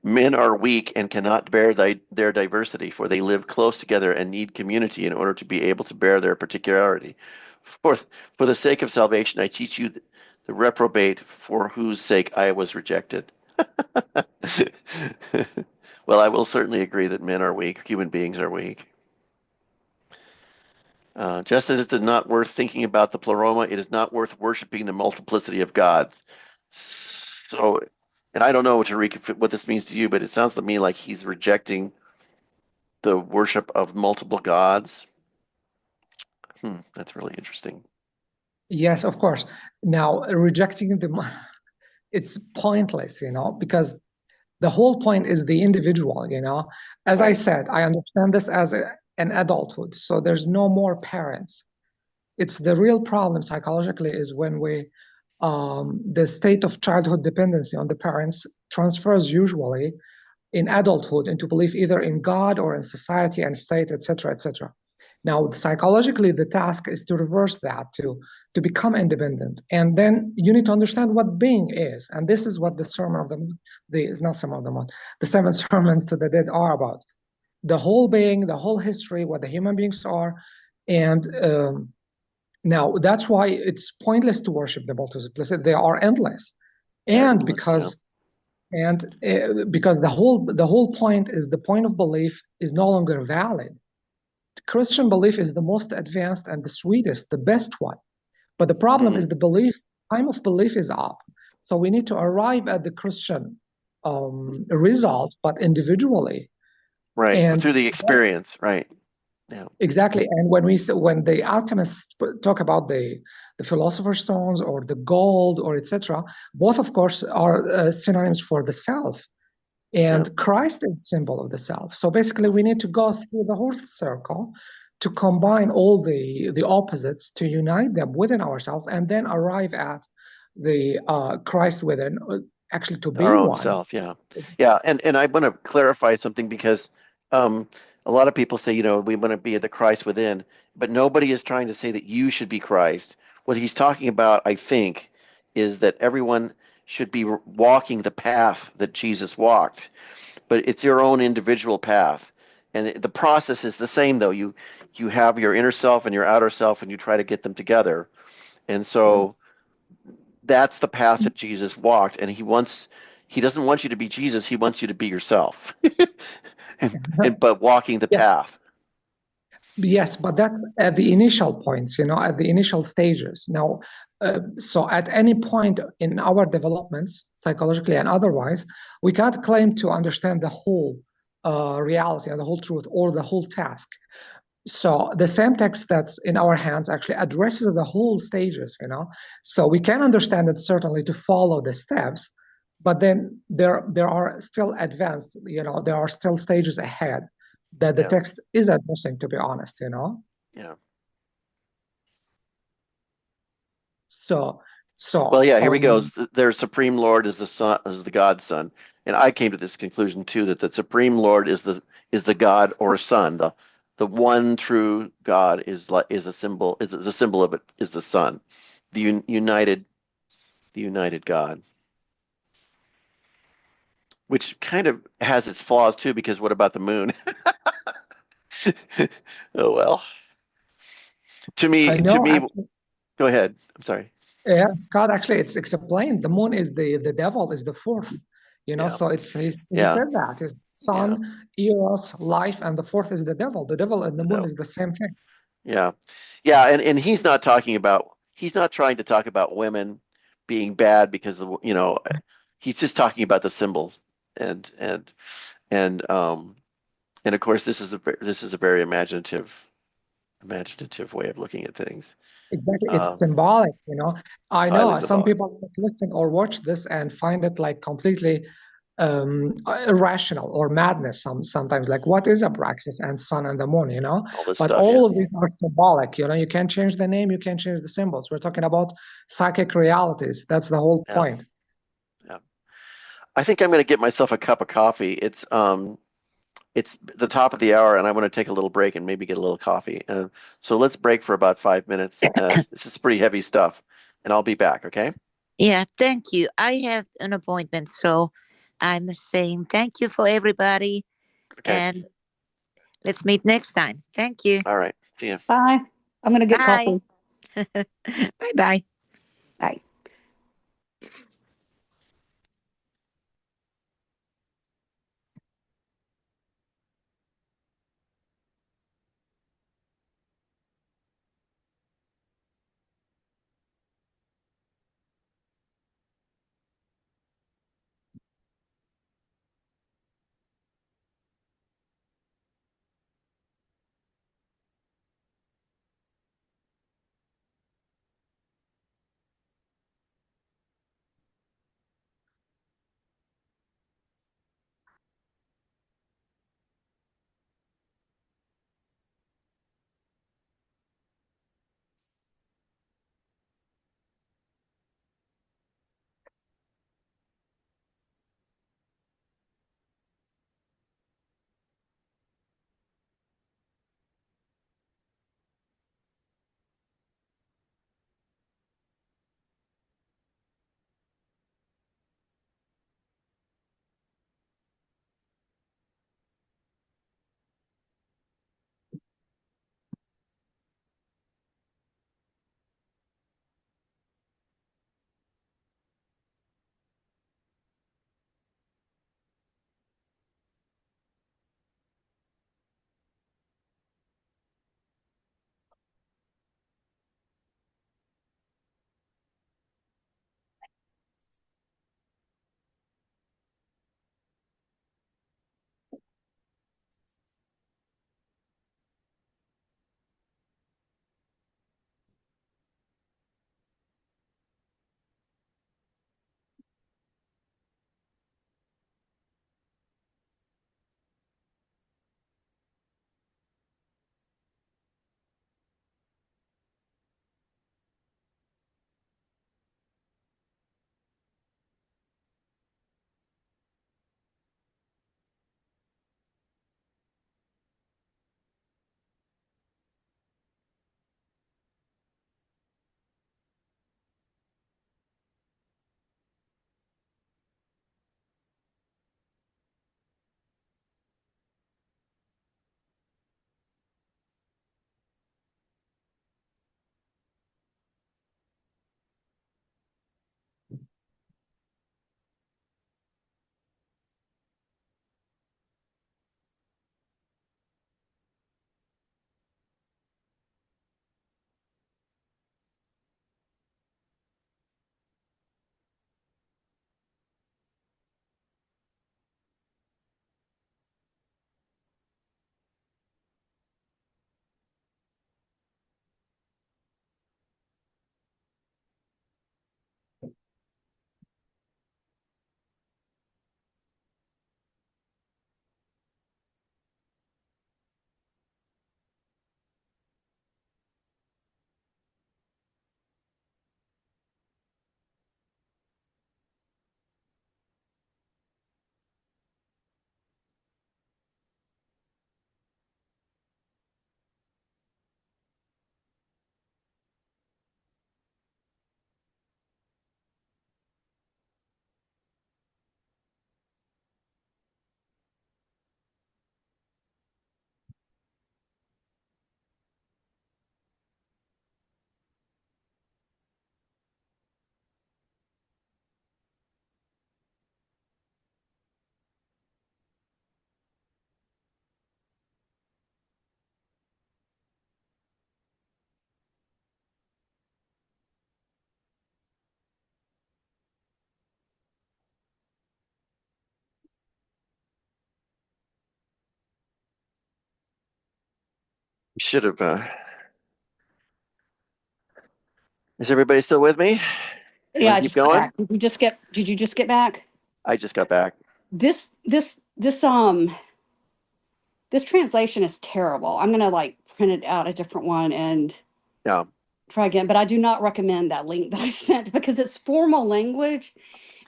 Men are weak and cannot bear their diversity, for they live close together and need community in order to be able to bear their particularity. For the sake of salvation, I teach you the reprobate, for whose sake I was rejected. Well, I will certainly agree that men are weak. Human beings are weak. Just as it is not worth thinking about the pleroma, it is not worth worshiping the multiplicity of gods. So, and I don't know, Tariq, what this means to you, but it sounds to me like he's rejecting the worship of multiple gods. That's really interesting. Yes, of course. Now, rejecting them, it's pointless, you know, because the whole point is the individual, you know. As I said, I understand this as an adulthood, so there's no more parents. It's the real problem psychologically is when the state of childhood dependency on the parents transfers usually in adulthood into belief either in God or in society and state, etc., etc. Now, psychologically, the task is to reverse that, to become independent. And then you need to understand what being is. And this is what the Sermon of the Mount, the 7 Sermons to the Dead are about. The whole being, the whole history, what the human beings are. And now that's why it's pointless to worship the multiplicity. They are endless. And Fabulous, because the whole point is the point of belief is no longer valid. Christian belief is the most advanced and the sweetest, the best one. But the problem is the belief, time of belief is up. So we need to arrive at the Christian result, but individually. right, And through the experience, right? Yeah. exactly. And when the alchemists talk about the philosopher's stones or the gold or etc., both of course are synonyms for the self. And Christ is symbol of the self. So basically, we need to go through the whole circle to combine all the opposites, to unite them within ourselves, and then arrive at the Christ within, actually to be Our own one. self, yeah. Yeah, and I want to clarify something because a lot of people say, we want to be the Christ within, but nobody is trying to say that you should be Christ. What he's talking about, I think, is that everyone should be walking the path that Jesus walked, but it's your own individual path. And the process is the same, though. You have your inner self and your outer self, and you try to get them together. And so that's the path that Jesus walked, and he doesn't want you to be Jesus, he wants you to be yourself. But walking the path. Yes, but that's at the initial points, at the initial stages. Now, so at any point in our developments, psychologically and otherwise, we can't claim to understand the whole reality and the whole truth or the whole task. So the same text that's in our hands actually addresses the whole stages, So we can understand it certainly to follow the steps, but then there are still advanced, there are still stages ahead that the text is addressing, to be honest, Yeah. So Well, yeah, here we go. Their Supreme Lord is the Son, is the God Son. And I came to this conclusion too, that the Supreme Lord is the God or Son. The one true God is a symbol, is the symbol of it is the Son. The united God. Which kind of has its flaws too, because what about the moon? Oh well. To me, actually, go ahead. I'm sorry. yeah, Scott, actually, it's explained. The moon is the devil, is the fourth, So he said that is sun, eros, life, and the fourth is the devil. The devil and the moon is the same thing. Yeah, yeah, and he's not trying to talk about women being bad because he's just talking about the symbols and of course this is a very imaginative way of looking at things. Exactly, it's symbolic, I know some symbolic. people listen or watch this and find it like completely irrational or madness sometimes, like what is Abraxas and sun and the moon, All this but stuff, all of these are symbolic, you can't change the name, you can't change the symbols. We're talking about psychic realities. That's the whole point. Yeah, I think I'm going to get myself a cup of coffee. It's the top of the hour, and I want to take a little break and maybe get a little coffee. So let's break for about 5 minutes. This is pretty heavy stuff, and I'll be back. Okay? Yeah, thank you. I have an appointment, so I'm saying thank you for everybody, and let's meet next time. Thank you. All right. See ya. Bye. I'm gonna get Bye. coffee. Bye. Bye. Should have. Is everybody still with me? Yeah, Wanna I keep just got going? back. Did you just get back? I just got back. This translation is terrible. I'm gonna like print it out a different one and Yeah. try again, but I do not recommend that link that I sent because it's formal language.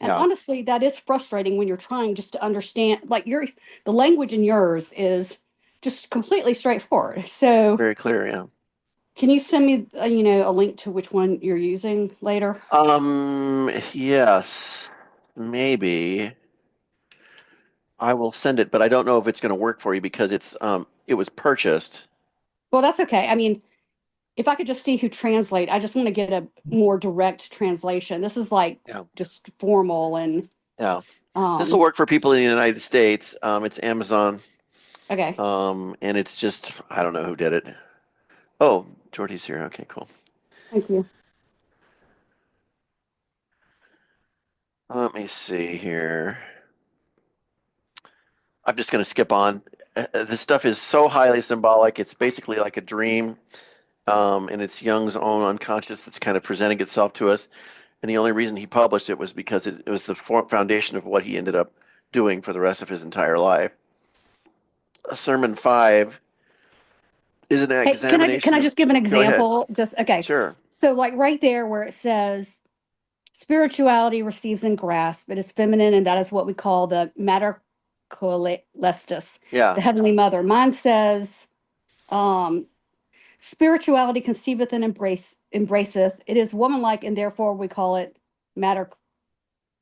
And Yeah. honestly, that is frustrating when you're trying just to understand, like the language in yours is just completely straightforward. So Very clear. Yeah. can you send me, a link to which one you're using later? Yes, maybe. I will send it, but I don't know if it's going to work for you because it was purchased. Well, that's okay. I mean, if I could just see who translate, I just want to get a more direct translation. This is like Yeah. just formal and Yeah. This will work for people in the United States. It's Amazon. okay. And it's just, I don't know who did it. Oh, Jordy's here. Okay, cool. Thank you. Let me see here. I'm just going to skip on. This stuff is so highly symbolic. It's basically like a dream, and it's Jung's own unconscious that's kind of presenting itself to us. And the only reason he published it was because it was the foundation of what he ended up doing for the rest of his entire life. Sermon 5 is an Hey, examination. can I just give an Go ahead. example? Just okay. Sure. So like right there where it says spirituality receives and grasps, it is feminine, and that is what we call the mater coelestis, Yeah. the heavenly mother. Mine says spirituality conceiveth and embraceth. It is womanlike, and therefore we call it mater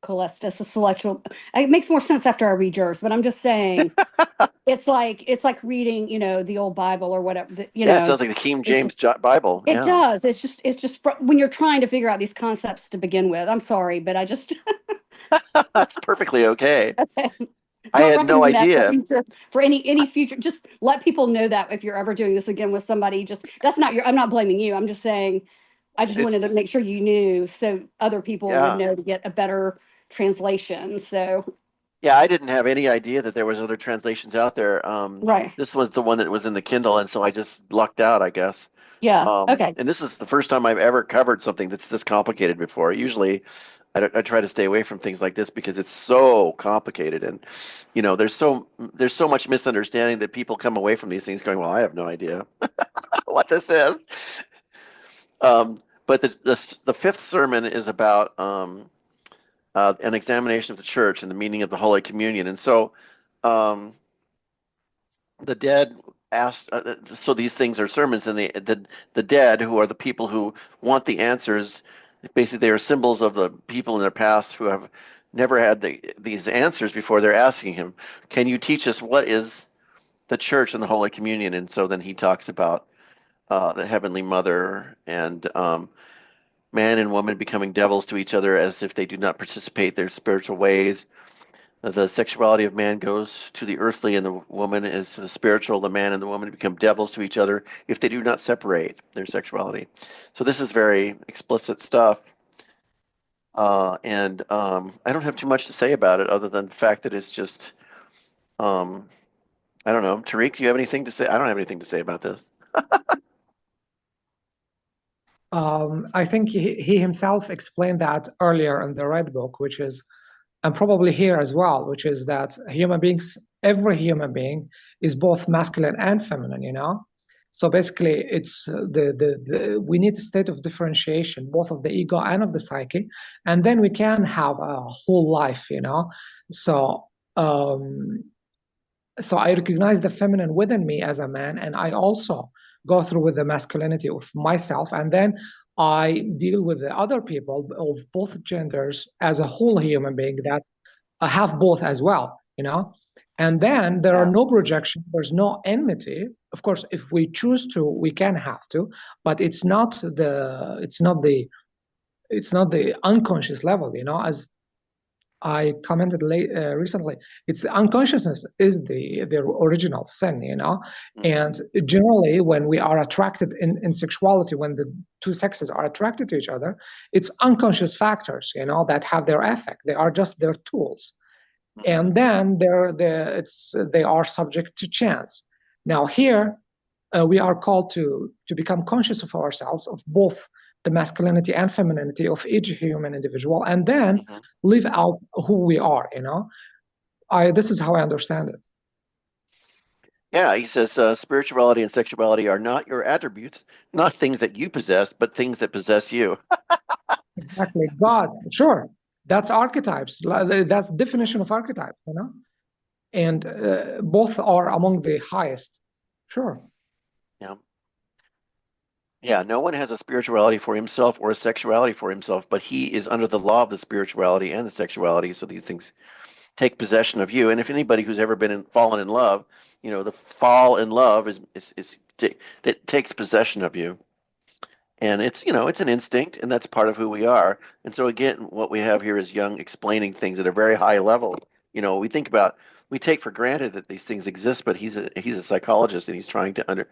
coelestis, a celestial. It makes more sense after I read yours, but I'm just saying it's like reading, the old Bible or whatever. Yeah, it sounds like the King James Bible. It Yeah. does. It's just when you're trying to figure out these concepts to begin with. I'm sorry, but I just That's perfectly okay. don't I had no recommend that idea. for any future. Just let people know that if you're ever doing this again with somebody, I'm not blaming you. I'm just saying I just wanted to make sure you knew so other people would Yeah. know to get a better translation. So Yeah, I didn't have any idea that there was other translations out there. right. This was the one that was in the Kindle, and so I just lucked out, I guess. Yeah. Okay. And this is the first time I've ever covered something that's this complicated before. Usually, I try to stay away from things like this because it's so complicated, and there's so much misunderstanding that people come away from these things going, "Well, I have no idea what this is." But the fifth sermon is about an examination of the church and the meaning of the Holy Communion, and so the dead asked. So these things are sermons, and the dead, who are the people who want the answers, basically they are symbols of the people in their past who have never had these answers before. They're asking him, "Can you teach us what is the church and the Holy Communion?" And so then he talks about the Heavenly Mother and man and woman becoming devils to each other as if they do not participate in their spiritual ways. The sexuality of man goes to the earthly, and the woman is to the spiritual. The man and the woman become devils to each other if they do not separate their sexuality. So this is very explicit stuff. And I don't have too much to say about it other than the fact that it's just, I don't know. Tariq, do you have anything to say? I don't have anything to say about this. I think he himself explained that earlier in the Red Book, which is, and probably here as well, which is that every human being is both masculine and feminine, So basically, it's we need a state of differentiation, both of the ego and of the psyche, and then we can have a whole life, So, so I recognize the feminine within me as a man, and I also go through with the masculinity of myself, and then I deal with the other people of both genders as a whole human being that have both as well, And then there are no projections, there's no enmity. Of course, if we choose to, we can have to, but it's not the unconscious level, as I commented recently. It's the unconsciousness is the original sin, And generally, when we are attracted in sexuality, when the two sexes are attracted to each other, it's unconscious factors, that have their effect. They are just their tools, and then they are subject to chance. Now here, we are called to become conscious of ourselves, of both the masculinity and femininity of each human individual, and then live out who we are. This is how I understand it. Yeah, he says spirituality and sexuality are not your attributes, not things that you possess, but things that possess you. Exactly. Gods, sure. That's archetypes. That's the definition of archetype, and both are among the highest. Sure. Yeah. Yeah, no one has a spirituality for himself or a sexuality for himself, but he is under the law of the spirituality and the sexuality. So these things take possession of you. And if anybody who's ever been fallen in love, the fall in love that takes possession of you. And it's an instinct, and that's part of who we are. And so again, what we have here is Jung explaining things at a very high level. We take for granted that these things exist, but he's a psychologist, and he's trying to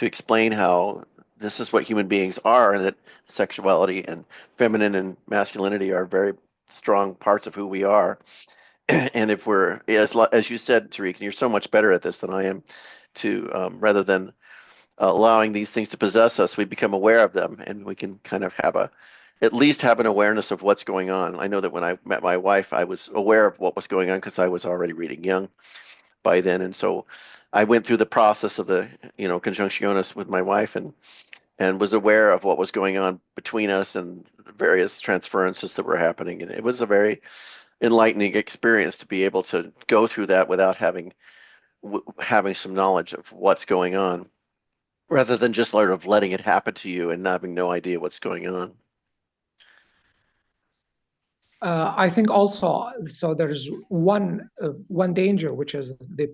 explain how this is what human beings are, and that sexuality and feminine and masculinity are very strong parts of who we are. And if we're, as you said, Tariq, and you're so much better at this than I am, rather than allowing these things to possess us, we become aware of them, and we can kind of at least have an awareness of what's going on. I know that when I met my wife, I was aware of what was going on because I was already reading Jung by then, and so I went through the process of the conjunctionis with my wife, and was aware of what was going on between us and the various transferences that were happening, and it was a very enlightening experience to be able to go through that without having some knowledge of what's going on, rather than just sort of letting it happen to you and having no idea what's going on. I think also, so there's one danger, which is the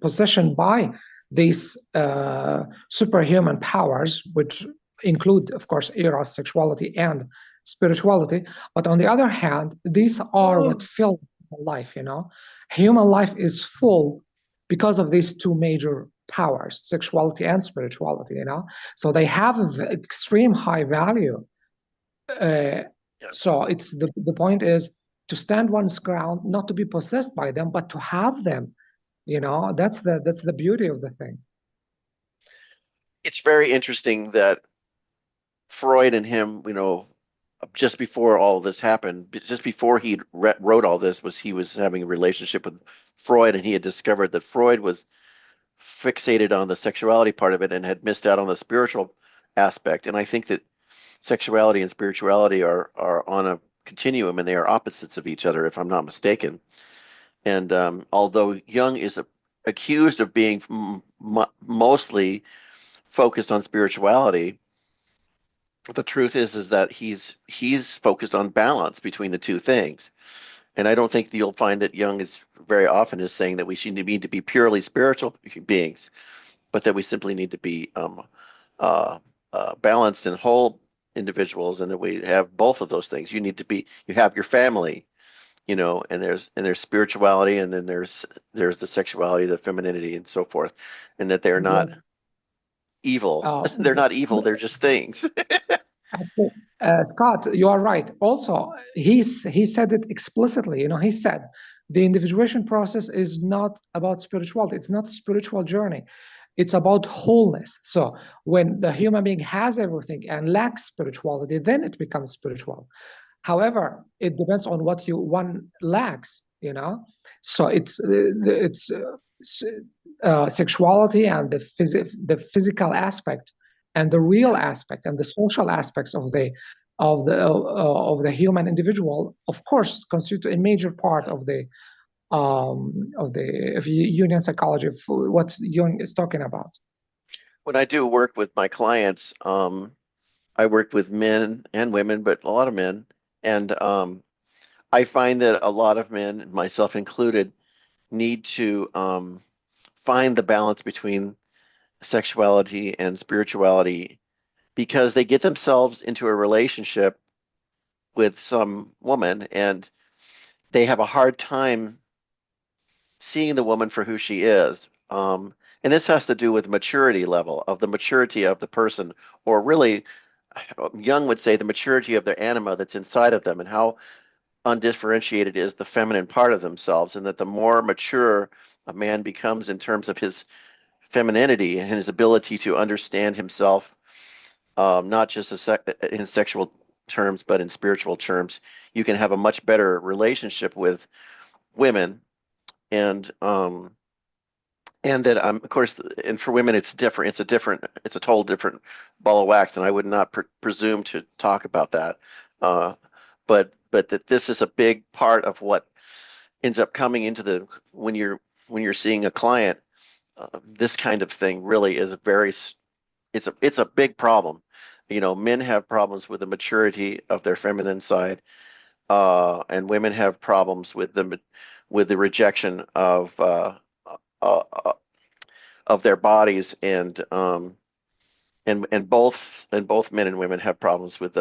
possession by these superhuman powers, which include, of course, eros, sexuality, and spirituality. But on the other hand, these are what fill life. Human life is full because of these two major powers, sexuality and spirituality. So they have extreme high value. So it's the point is to stand one's ground, not to be possessed by them, but to have them. That's the beauty of the thing. It's very interesting that Freud and him, just before all this happened, just before he wrote all this, he was having a relationship with Freud, and he had discovered that Freud was fixated on the sexuality part of it and had missed out on the spiritual aspect. And I think that sexuality and spirituality are on a continuum, and they are opposites of each other, if I'm not mistaken. And although Jung is accused of being mostly focused on spirituality, the truth is that he's focused on balance between the two things. And I don't think that you'll find that Jung is very often is saying that we should need to be purely spiritual beings, but that we simply need to be balanced and whole individuals, and that we have both of those things. You have your family, and there's spirituality, and then there's the sexuality, the femininity, and so forth, and that they're not evil. They're not evil. They're just things. Scott, you are right. Also, he said it explicitly. He said the individuation process is not about spirituality. It's not a spiritual journey. It's about wholeness. So when the human being has everything and lacks spirituality, then it becomes spiritual. However, it depends on what one lacks. So it's sexuality and the physical aspect and the real aspect and the social aspects of the human individual, of course, constitute a major part of the Jungian psychology, of what Jung is talking about. When I do work with my clients, I work with men and women, but a lot of men, and I find that a lot of men, myself included, need to find the balance between sexuality and spirituality, because they get themselves into a relationship with some woman and they have a hard time seeing the woman for who she is. And this has to do with maturity level, of the maturity of the person, or really, Jung would say the maturity of their anima that's inside of them, and how undifferentiated is the feminine part of themselves, and that the more mature a man becomes in terms of his femininity and his ability to understand himself, not just in sexual terms, but in spiritual terms, you can have a much better relationship with women. And that of course, and for women it's different. It's a total different ball of wax, and I would not presume to talk about that. But that this is a big part of what ends up coming into when you're seeing a client. This kind of thing really is it's a big problem. Men have problems with the maturity of their feminine side, and women have problems with the rejection of their bodies, and both men and women have problems with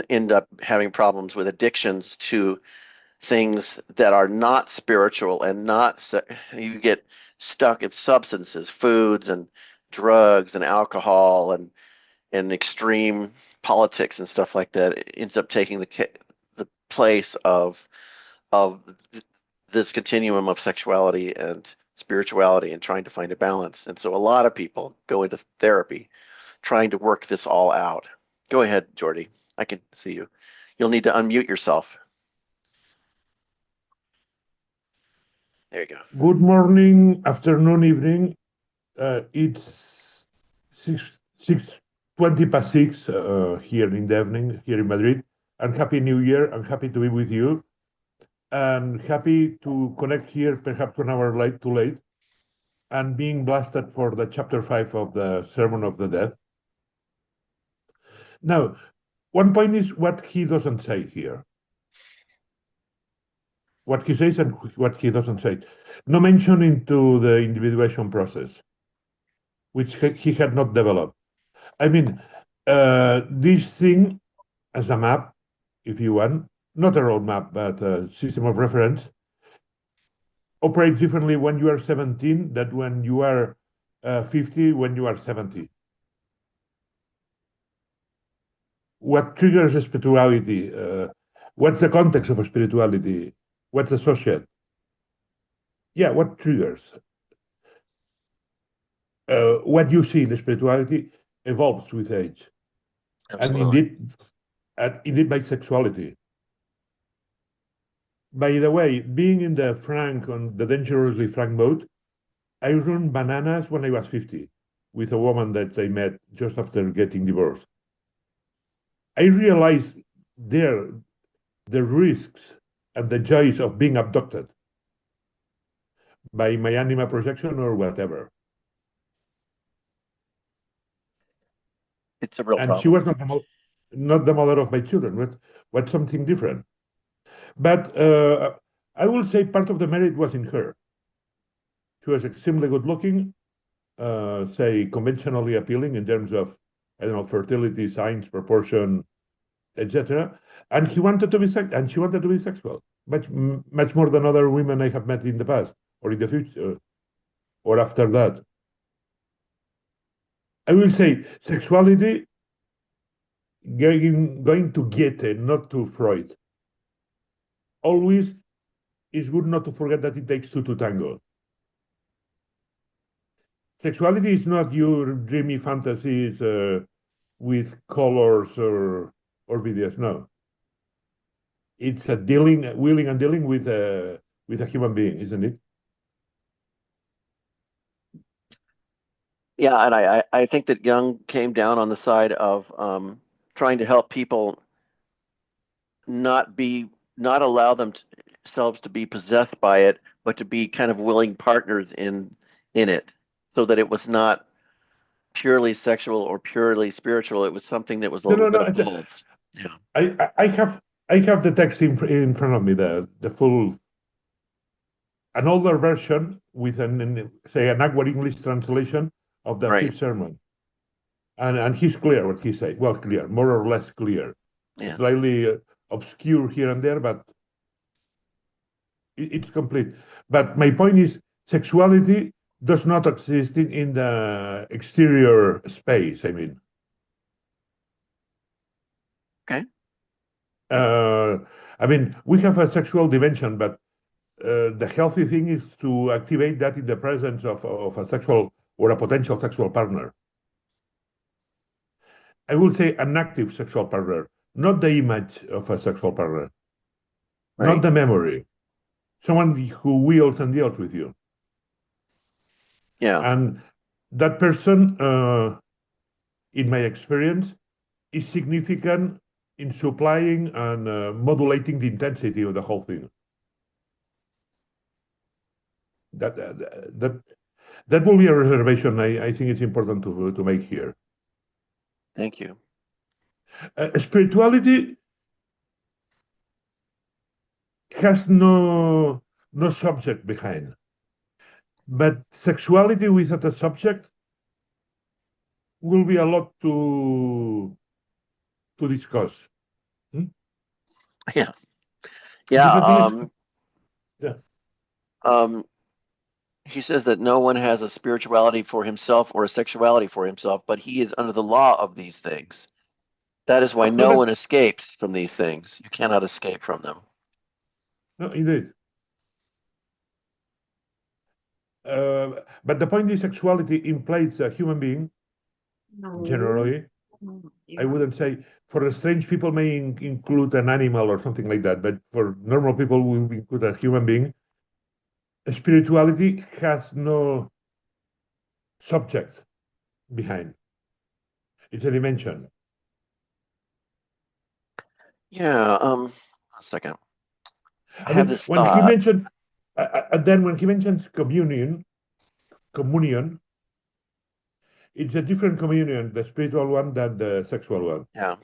end up having problems with addictions to things that are not spiritual, and you get stuck in substances, foods and drugs and alcohol and extreme politics and stuff like that. It ends up taking the place of this continuum of sexuality and spirituality, and trying to find a balance. And so a lot of people go into therapy trying to work this all out. Go ahead, Jordy. I can see you. You'll need to unmute yourself. There you go. Good morning, afternoon, evening. It's 6:20 past 6 here in the evening, here in Madrid. And Happy New Year. I'm happy to be with you. And happy to connect here, perhaps 1 hour too late, and being blasted for the chapter 5 of the Sermon of the Dead. Now, one point is what he doesn't say here. What he says and what he doesn't say. No mention into the individuation process, which he had not developed. I mean, this thing as a map, if you want, not a roadmap, but a system of reference, operates differently when you are 17 than when you are 50, when you are 70. What triggers spirituality? What's the context of spirituality? What's associated? Yeah, what triggers? What you see in spirituality evolves with age. Absolutely. And indeed by sexuality. By the way, being in the dangerously frank mode, I run bananas when I was 50 with a woman that I met just after getting divorced. I realized there the risks and the joys of being abducted by my anima projection or whatever. It's a real And problem. she was not the mother of my children, but something different. But I will say part of the merit was in her. She was extremely good looking, say conventionally appealing in terms of, I don't know, fertility, signs, proportion, etc. And she wanted to be sexual, much more than other women I have met in the past or in the future or after that. I will say sexuality going to Goethe, not to Freud. Always is good not to forget that it takes two to tango. Sexuality is not your dreamy fantasies with colors or videos. No, it's a willing and dealing with a human being, isn't it? Yeah, and I think that Jung came down on the side of trying to help people not allow themselves to be possessed by it, but to be kind of willing partners in it, so that it was not purely sexual or purely spiritual. It was something that was a little bit of both. Yeah. I have the text in front of me, the full, an older version with say an awkward English translation of the fifth sermon, and he's clear what he said. Well, clear, more or less clear. Yeah. Slightly obscure here and there, but it's complete. But my point is, sexuality does not exist in the exterior space. I mean, okay. I mean, we have a sexual dimension, but the healthy thing is to activate that in the presence of a sexual or a potential sexual partner. I will say an active sexual partner, not the image of a sexual partner, not Right. the memory, someone who wheels and deals with you. Yeah. And that person, in my experience, is significant in supplying and modulating the intensity of the whole thing. That will be a reservation I think it's important to make here. Thank you. Spirituality has no subject behind, but sexuality without a subject will be a lot to discuss. Yeah. Because I think Yeah. yeah. He says that no one has a spirituality for himself or a sexuality for himself, but he is under the law of these things. That is why no Correct. one escapes from these things. You cannot escape from them. No, indeed. But the point is, sexuality implies a human being, generally. I wouldn't say for strange people may include an animal or something like that, but for normal people, we will include a human being. Spirituality has no subject behind. It's a dimension. Yeah. A second. I I have mean, this when he thought. mentioned, then when he mentions communion, it's a different communion, the spiritual one than the sexual one. Yeah.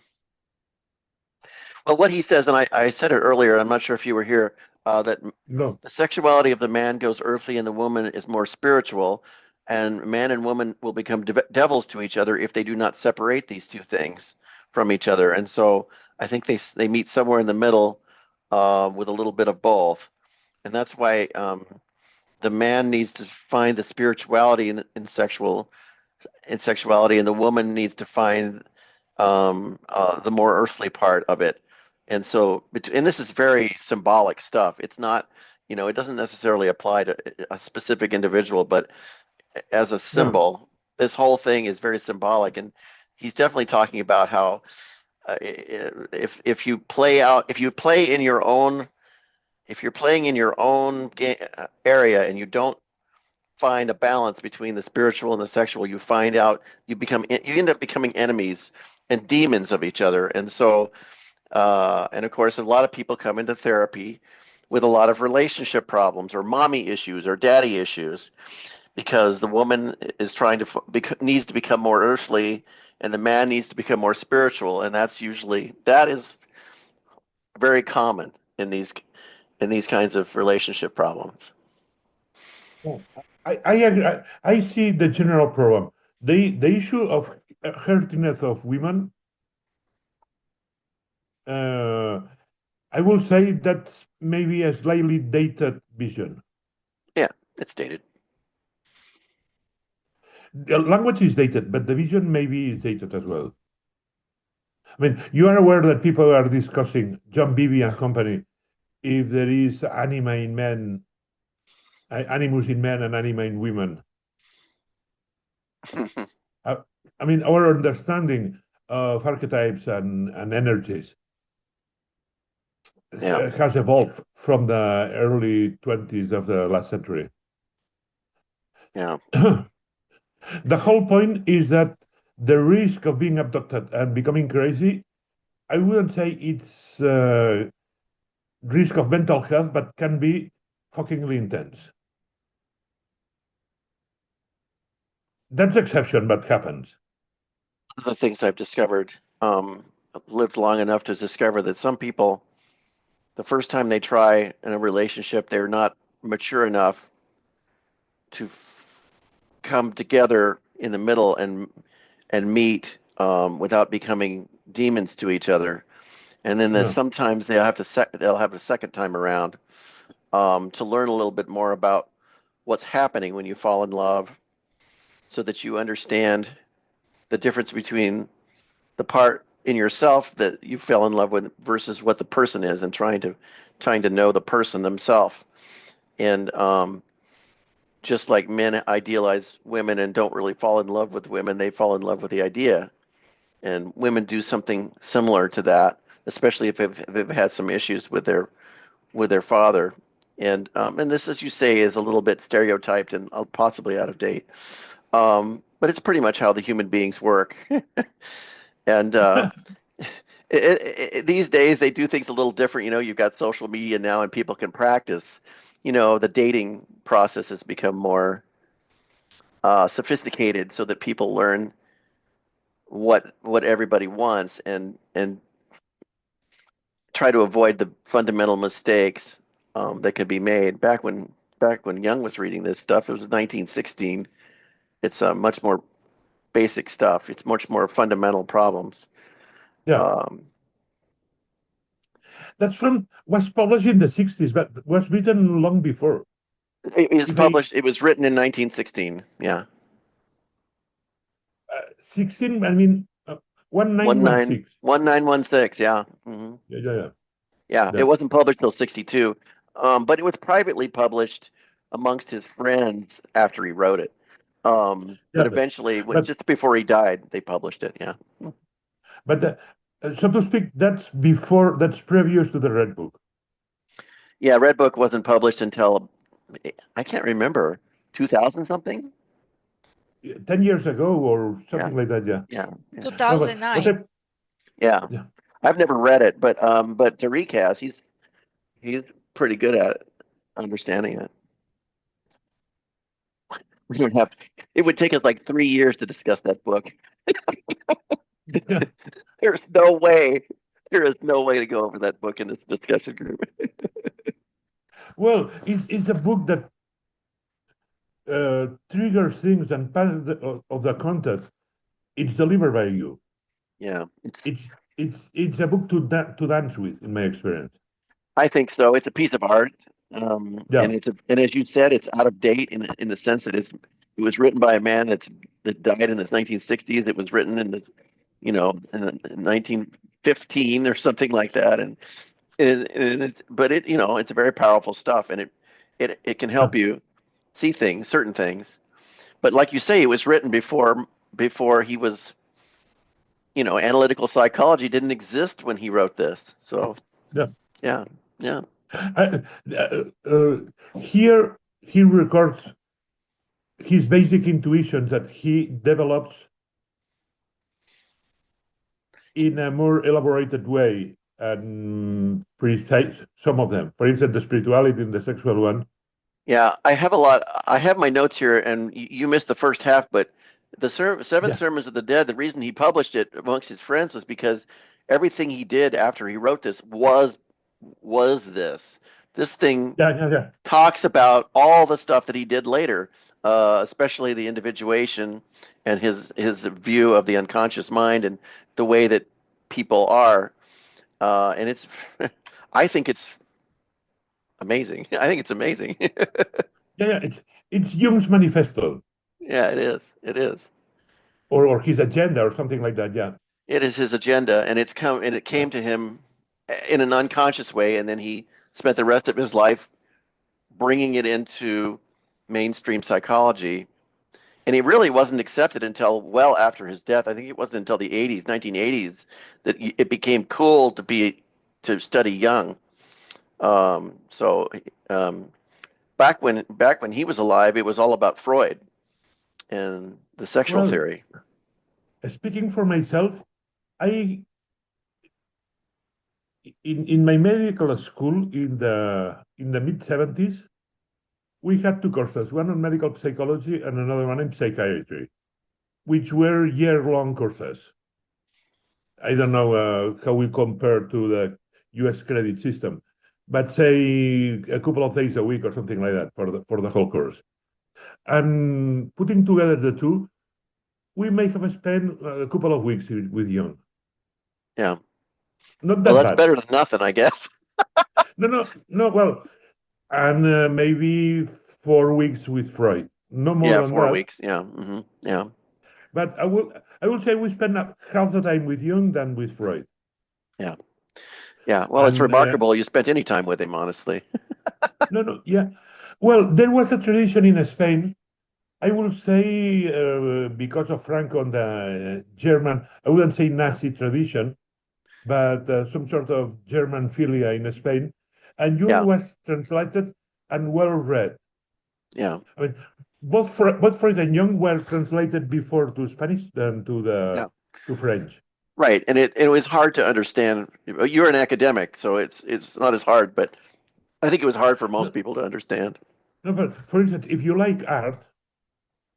Well, what he says, and I said it earlier, I'm not sure if you were here, that No, the sexuality of the man goes earthly and the woman is more spiritual, and man and woman will become devils to each other if they do not separate these two things from each other. And so I think they meet somewhere in the middle, with a little bit of both, and that's why the man needs to find the spirituality in sexuality, and the woman needs to find the more earthly part of it. And so, and this is very symbolic stuff. It's not, it doesn't necessarily apply to a specific individual, but as a no. symbol, this whole thing is very symbolic. And he's definitely talking about how if you play in your own, if you're playing in your own area and you don't find a balance between the spiritual and the sexual, you end up becoming enemies and demons of each other. And so, and of course, a lot of people come into therapy with a lot of relationship problems or mommy issues or daddy issues because the woman is needs to become more earthly and the man needs to become more spiritual. And that is very common in these kinds of relationship problems. I agree. I see the general problem. The issue of hurtiness of women, I will say that's maybe a slightly dated vision. Yeah, it's dated. The language is dated, but the vision maybe is dated as well. I mean, you are aware that people are discussing, John Beebe and company, if there is animus in men and anima in women. I mean, our understanding of archetypes and energies has evolved from the early 20s of the last century. Yeah. The whole point is that the risk of being abducted and becoming crazy, I wouldn't say it's risk of mental health, but can be fuckingly intense. That's exception, but happens. One of the things I've discovered, I've lived long enough to discover that some people, the first time they try in a relationship, they're not mature enough to come together in the middle and meet without becoming demons to each other. And then sometimes they'll have a second time around to learn a little bit more about what's happening when you fall in love, so that you understand the difference between the part in yourself that you fell in love with versus what the person is, and trying to know the person themselves. And just like men idealize women and don't really fall in love with women, they fall in love with the idea. And women do something similar to that, especially if they've had some issues with their father. And this, as you say, is a little bit stereotyped and possibly out of date. But it's pretty much how the human beings work. And these days they do things a little different. You know, you've got social media now, and people can practice. You know, the dating process has become more sophisticated, so that people learn what everybody wants and try to avoid the fundamental mistakes that could be made. Back when Jung was reading this stuff, it was 1916. It's much more basic stuff. It's much more fundamental problems. Yeah. Was published in the 60s, but was written long before. It was written in 1916. Yeah. 16, I mean, 1916. 1916. Yeah. Mm-hmm. Yeah. It wasn't published till 62. But it was privately published amongst his friends after he wrote it. But eventually, just before he died, they published it. Yeah. But so to speak, that's previous to the Red Book. Yeah, Red Book wasn't published until, I can't remember, 2000 something? 10 years ago or something like that, yeah. 2009. Yeah. I've never read it, but Tariq has. He's pretty good at understanding it. We don't have. It would take us like 3 years to discuss that book. There is no way to go over that book in this discussion group. Well, it's a book that triggers things, and part of the content, it's delivered by you. Yeah, it's a book to dance with, in my experience. I think so. It's a piece of art, and as you said, it's out of date in the sense that it was written by a man that died in the 1960s. It was written in in 1915 or something like that, but it's a very powerful stuff, and it can help you see certain things. But like you say, it was written before he was, analytical psychology didn't exist when he wrote this. So yeah. Here he records his basic intuitions that he develops in a more elaborated way and precise, some of them. For instance, the spirituality and the sexual one. Yeah, I have my notes here, and you missed the first half, but the Seven Sermons of the Dead, the reason he published it amongst his friends was because everything he did after he wrote this was this. This thing talks about all the stuff that he did later, especially the individuation and his view of the unconscious mind and the way that people are. And it's, I think it's amazing. I think it's amazing. It's Jung's manifesto. Yeah, it is. It is. Or his agenda or something like that. Yeah. It is his agenda, and it came to him in an unconscious way, and then he spent the rest of his life bringing it into mainstream psychology. And he really wasn't accepted until well after his death. I think it wasn't until the 1980s, that it became cool to study Jung. Back when he was alive, it was all about Freud and the sexual theory. Speaking for myself, in my medical school in the mid-70s, we had two courses, one on medical psychology and another one in psychiatry, which were year-long courses. I don't know how we compare to the US credit system, but say a couple of days a week or something like that for the whole course. And putting together the two, we may have spent a couple of weeks with Jung. Yeah. Not that that's bad. Better than nothing, I guess. No. Well, and maybe 4 weeks with Freud. No more than 4 that. weeks. Yeah. Mm-hmm. Yeah. But I will say we spend half the time with Jung than with Freud. Yeah. Yeah. Well, it's remarkable you spent any time with him, honestly. No. Yeah. Well, there was a tradition in Spain. I will say because of Franco and the German, I wouldn't say Nazi tradition, but some sort of German philia in Spain. And Jung Yeah. was translated and well read. Yeah. I mean, both Freud and Jung were translated before to Spanish than to French. Right. And it was hard to understand. You're an academic, so it's not as hard, but I think it was hard for most people to understand. No, but for instance, if you like art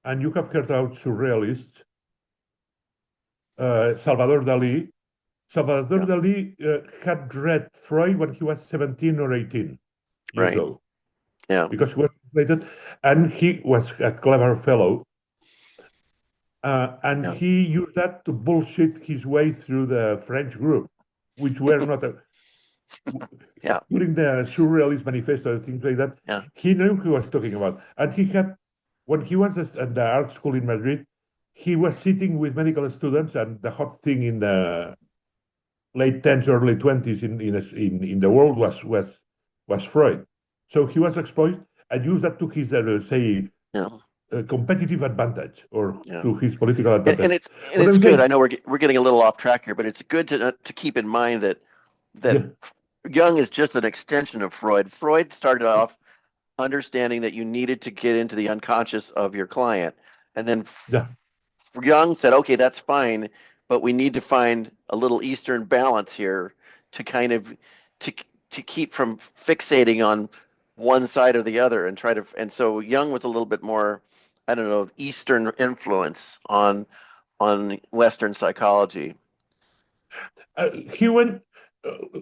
and you have heard about surrealists, Salvador Dali. Salvador Dali had read Freud when he was 17 or 18 years Right. old. Yeah. Because he was translated, and he was a clever fellow. And he used that to bullshit his way through the French group, which were not during the Surrealist Manifesto, things like that. Yeah. He knew who he was talking about. And he had, when he was at the art school in Madrid, he was sitting with medical students, and the hot thing in the late 10s, early 20s in the world was Freud. So he was exposed and used that to his, competitive advantage or to his political advantage. And it's good. I know we're getting a little off track here, but it's good to keep in mind that Jung is just an extension of Freud. Freud started off understanding that you needed to get into the unconscious of your client, and then Jung said, "Okay, that's fine, but we need to find a little Eastern balance here to kind of to keep from fixating on one side or the other and try to." And so Jung was a little bit more, I don't know, Eastern influence on Western psychology. He went,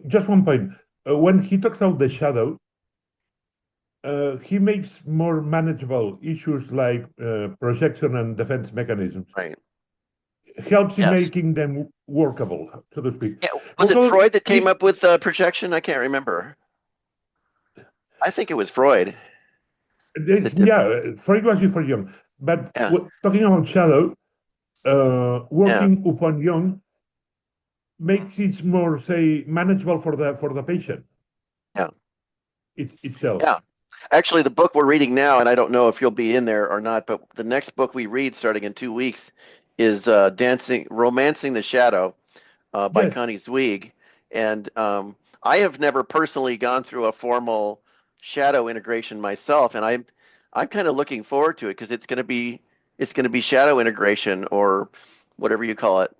just one point, when he talks about the shadow, he makes more manageable issues like projection and defense mechanisms. Right. Helps in making them workable, so to speak. Yeah. Was it Freud that came up with projection? I can't remember. I think it was Freud. Yeah, Freud was before Jung. But talking about shadow, working upon Jung makes it more, say, manageable for the patient. Yeah. Itself. Yeah. Actually, the book we're reading now, and I don't know if you'll be in there or not, but the next book we read starting in 2 weeks is Romancing the Shadow by Connie Zweig. And I have never personally gone through a formal shadow integration myself, and I'm kind of looking forward to it because it's going to be shadow integration or whatever you call it.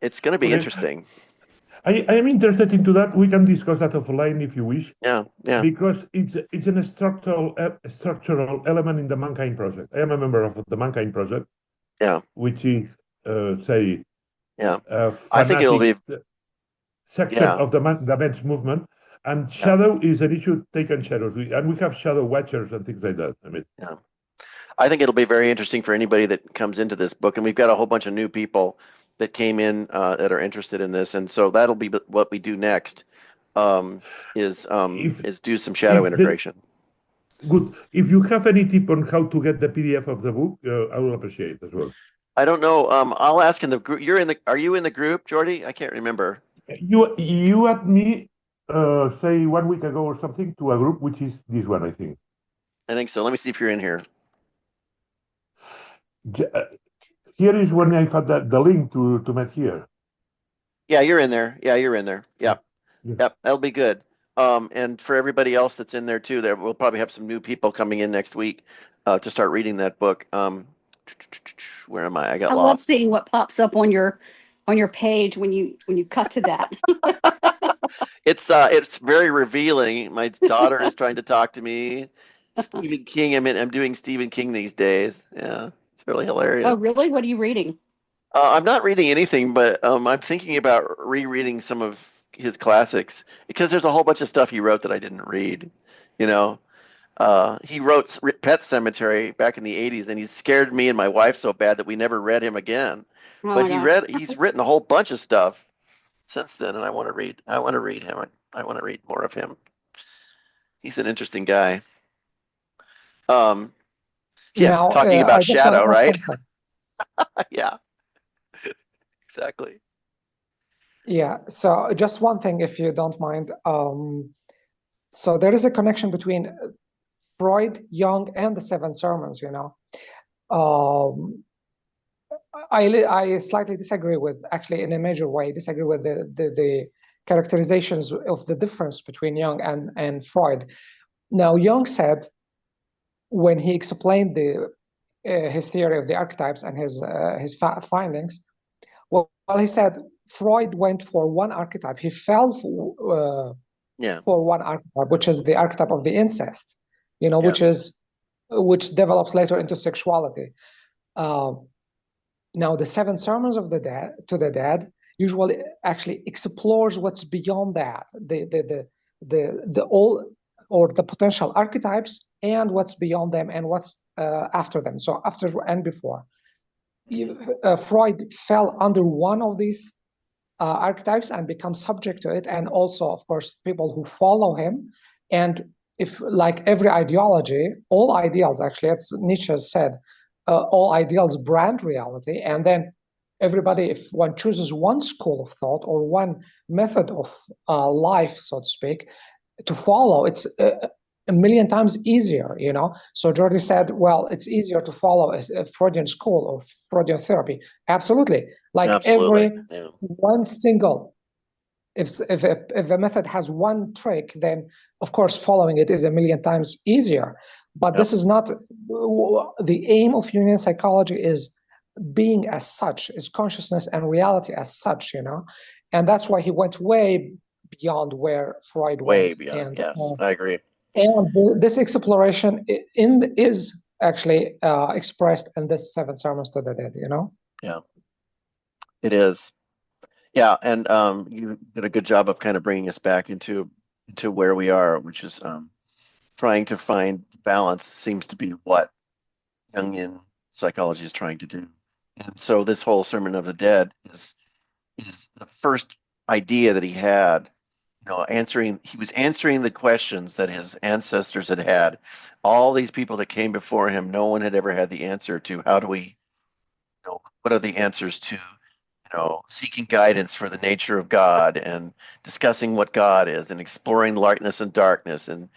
It's going to be interesting. I am interested into that. We can discuss that offline if you wish. Yeah. Because it's an structural element in the Mankind Project. I am a member of the Mankind Project. Yeah. Which is I think it'll be section of the men's movement, and shadow is an issue taken shadows, and we have shadow watchers and things like that. I think it'll be very interesting for anybody that comes into this book, and we've got a whole bunch of new people that came in that are interested in this, and so that'll be what we do next. Is do some shadow integration. Good. If you have any tip on how to get the PDF of the book, I will appreciate it as well. I don't know. I'll ask in the group. Are you in the group, Jordi? I can't remember. You asked me, say 1 week ago or something, to a group, which is this one, I think. I think so. Let me see if you're in here. Here is when I found the link to Met here. Yeah, you're in there. Yep. That'll be good. And for everybody else that's in there too, we'll probably have some new people coming in next week to start reading that book. Where am I? I got lost. I love seeing what pops up on your page when you cut to that. It's very revealing. My daughter is trying to talk to me. Stephen King. I'm doing Stephen King these days. Yeah, it's really hilarious. Oh, really? What are you reading? I'm not reading anything, but I'm thinking about rereading some of his classics because there's a whole bunch of stuff he wrote that I didn't read. You know, he wrote Pet Sematary back in the 80s, and he scared me and my wife so bad that we never read him again. Oh, but he's written a whole bunch of stuff since then, and I want to read him. I want to read more of him. He's an interesting guy. Talking about shadow, right? Yeah. Exactly. Yeah, so just one thing, if you don't mind. So there is a connection between Freud, Jung, and the Seven Sermons, you know. I slightly disagree with, actually in a major way, disagree with the characterizations of the difference between Jung and Freud. Now, Jung said, when he explained his theory of the archetypes and his findings, well, he said Freud went for one archetype. He fell for one archetype, which is the archetype of the incest, you know, which develops later into sexuality. Now, the Seven Sermons of the Dead usually actually explores what's beyond that, the all or the potential archetypes and what's beyond them and what's after them. So after and before. Freud fell under one of these archetypes and become subject to it, and also, of course, people who follow him. And if, like every ideology, all ideals, actually, as Nietzsche said, all ideals brand reality, and then everybody, if one chooses one school of thought or one method of life, so to speak, to follow, it's a million times easier, you know. So Jordi said, well, it's easier to follow a Freudian school or Freudian therapy. Absolutely. Like every one single, if a method has one trick, then of course following it is a million times easier. But this is not the aim of Jungian psychology. Is being as such, is consciousness and reality as such, you know. And that's why he went way beyond where Freud went. Way beyond, yes, I agree. And this exploration is actually expressed in this Seven Sermons to the Dead, you know? Yeah, it is. Yeah, and you did a good job of kind of bringing us back into where we are, which is trying to find balance seems to be what Jungian psychology is trying to do. And so this whole Sermon of the Dead is the first idea that he had. You know, he was answering the questions that his ancestors had had. All these people that came before him, no one had ever had the answer to. How do we, you know, what are the answers to, you know, seeking guidance for the nature of God and discussing what God is and exploring lightness and darkness and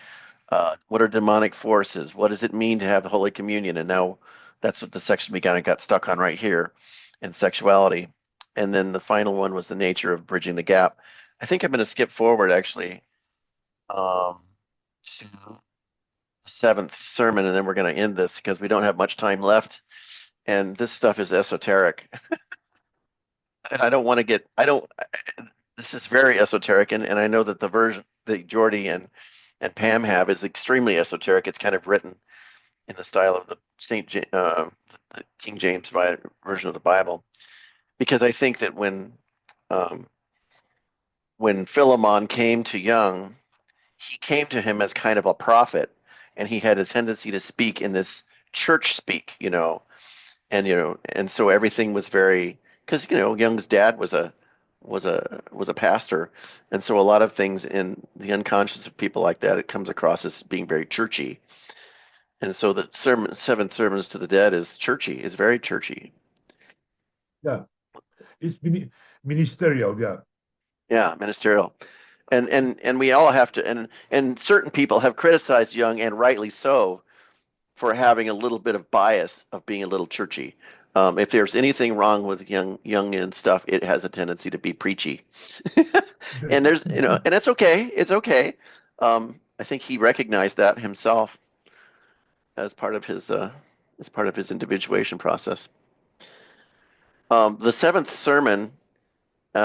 what are demonic forces? What does it mean to have the Holy Communion? And now that's what the section we kind of got stuck on right here, in sexuality. And then the final one was the nature of bridging the gap. I think I'm going to skip forward actually to the seventh sermon, and then we're going to end this because we don't have much time left. And this stuff is esoteric. And I don't want to get, this is very esoteric. And I know that the version that Jordi and Pam have is extremely esoteric. It's kind of written in the style of the the King James version of the Bible. Because I think that when Philemon came to Jung, he came to him as kind of a prophet, and he had a tendency to speak in this church speak, you know, and so everything was very, because Jung's dad was a pastor, and so a lot of things in the unconscious of people like that, it comes across as being very churchy, and so the Seven Sermons to the Dead is churchy, is very churchy. Yeah, it's ministerial. Yeah. Yeah, ministerial. And we all have to, and certain people have criticized Jung, and rightly so, for having a little bit of bias of being a little churchy. If there's anything wrong with Jungian stuff, it has a tendency to be preachy. And there's, and it's okay. It's okay. I think he recognized that himself as part of his individuation process. The seventh sermon, in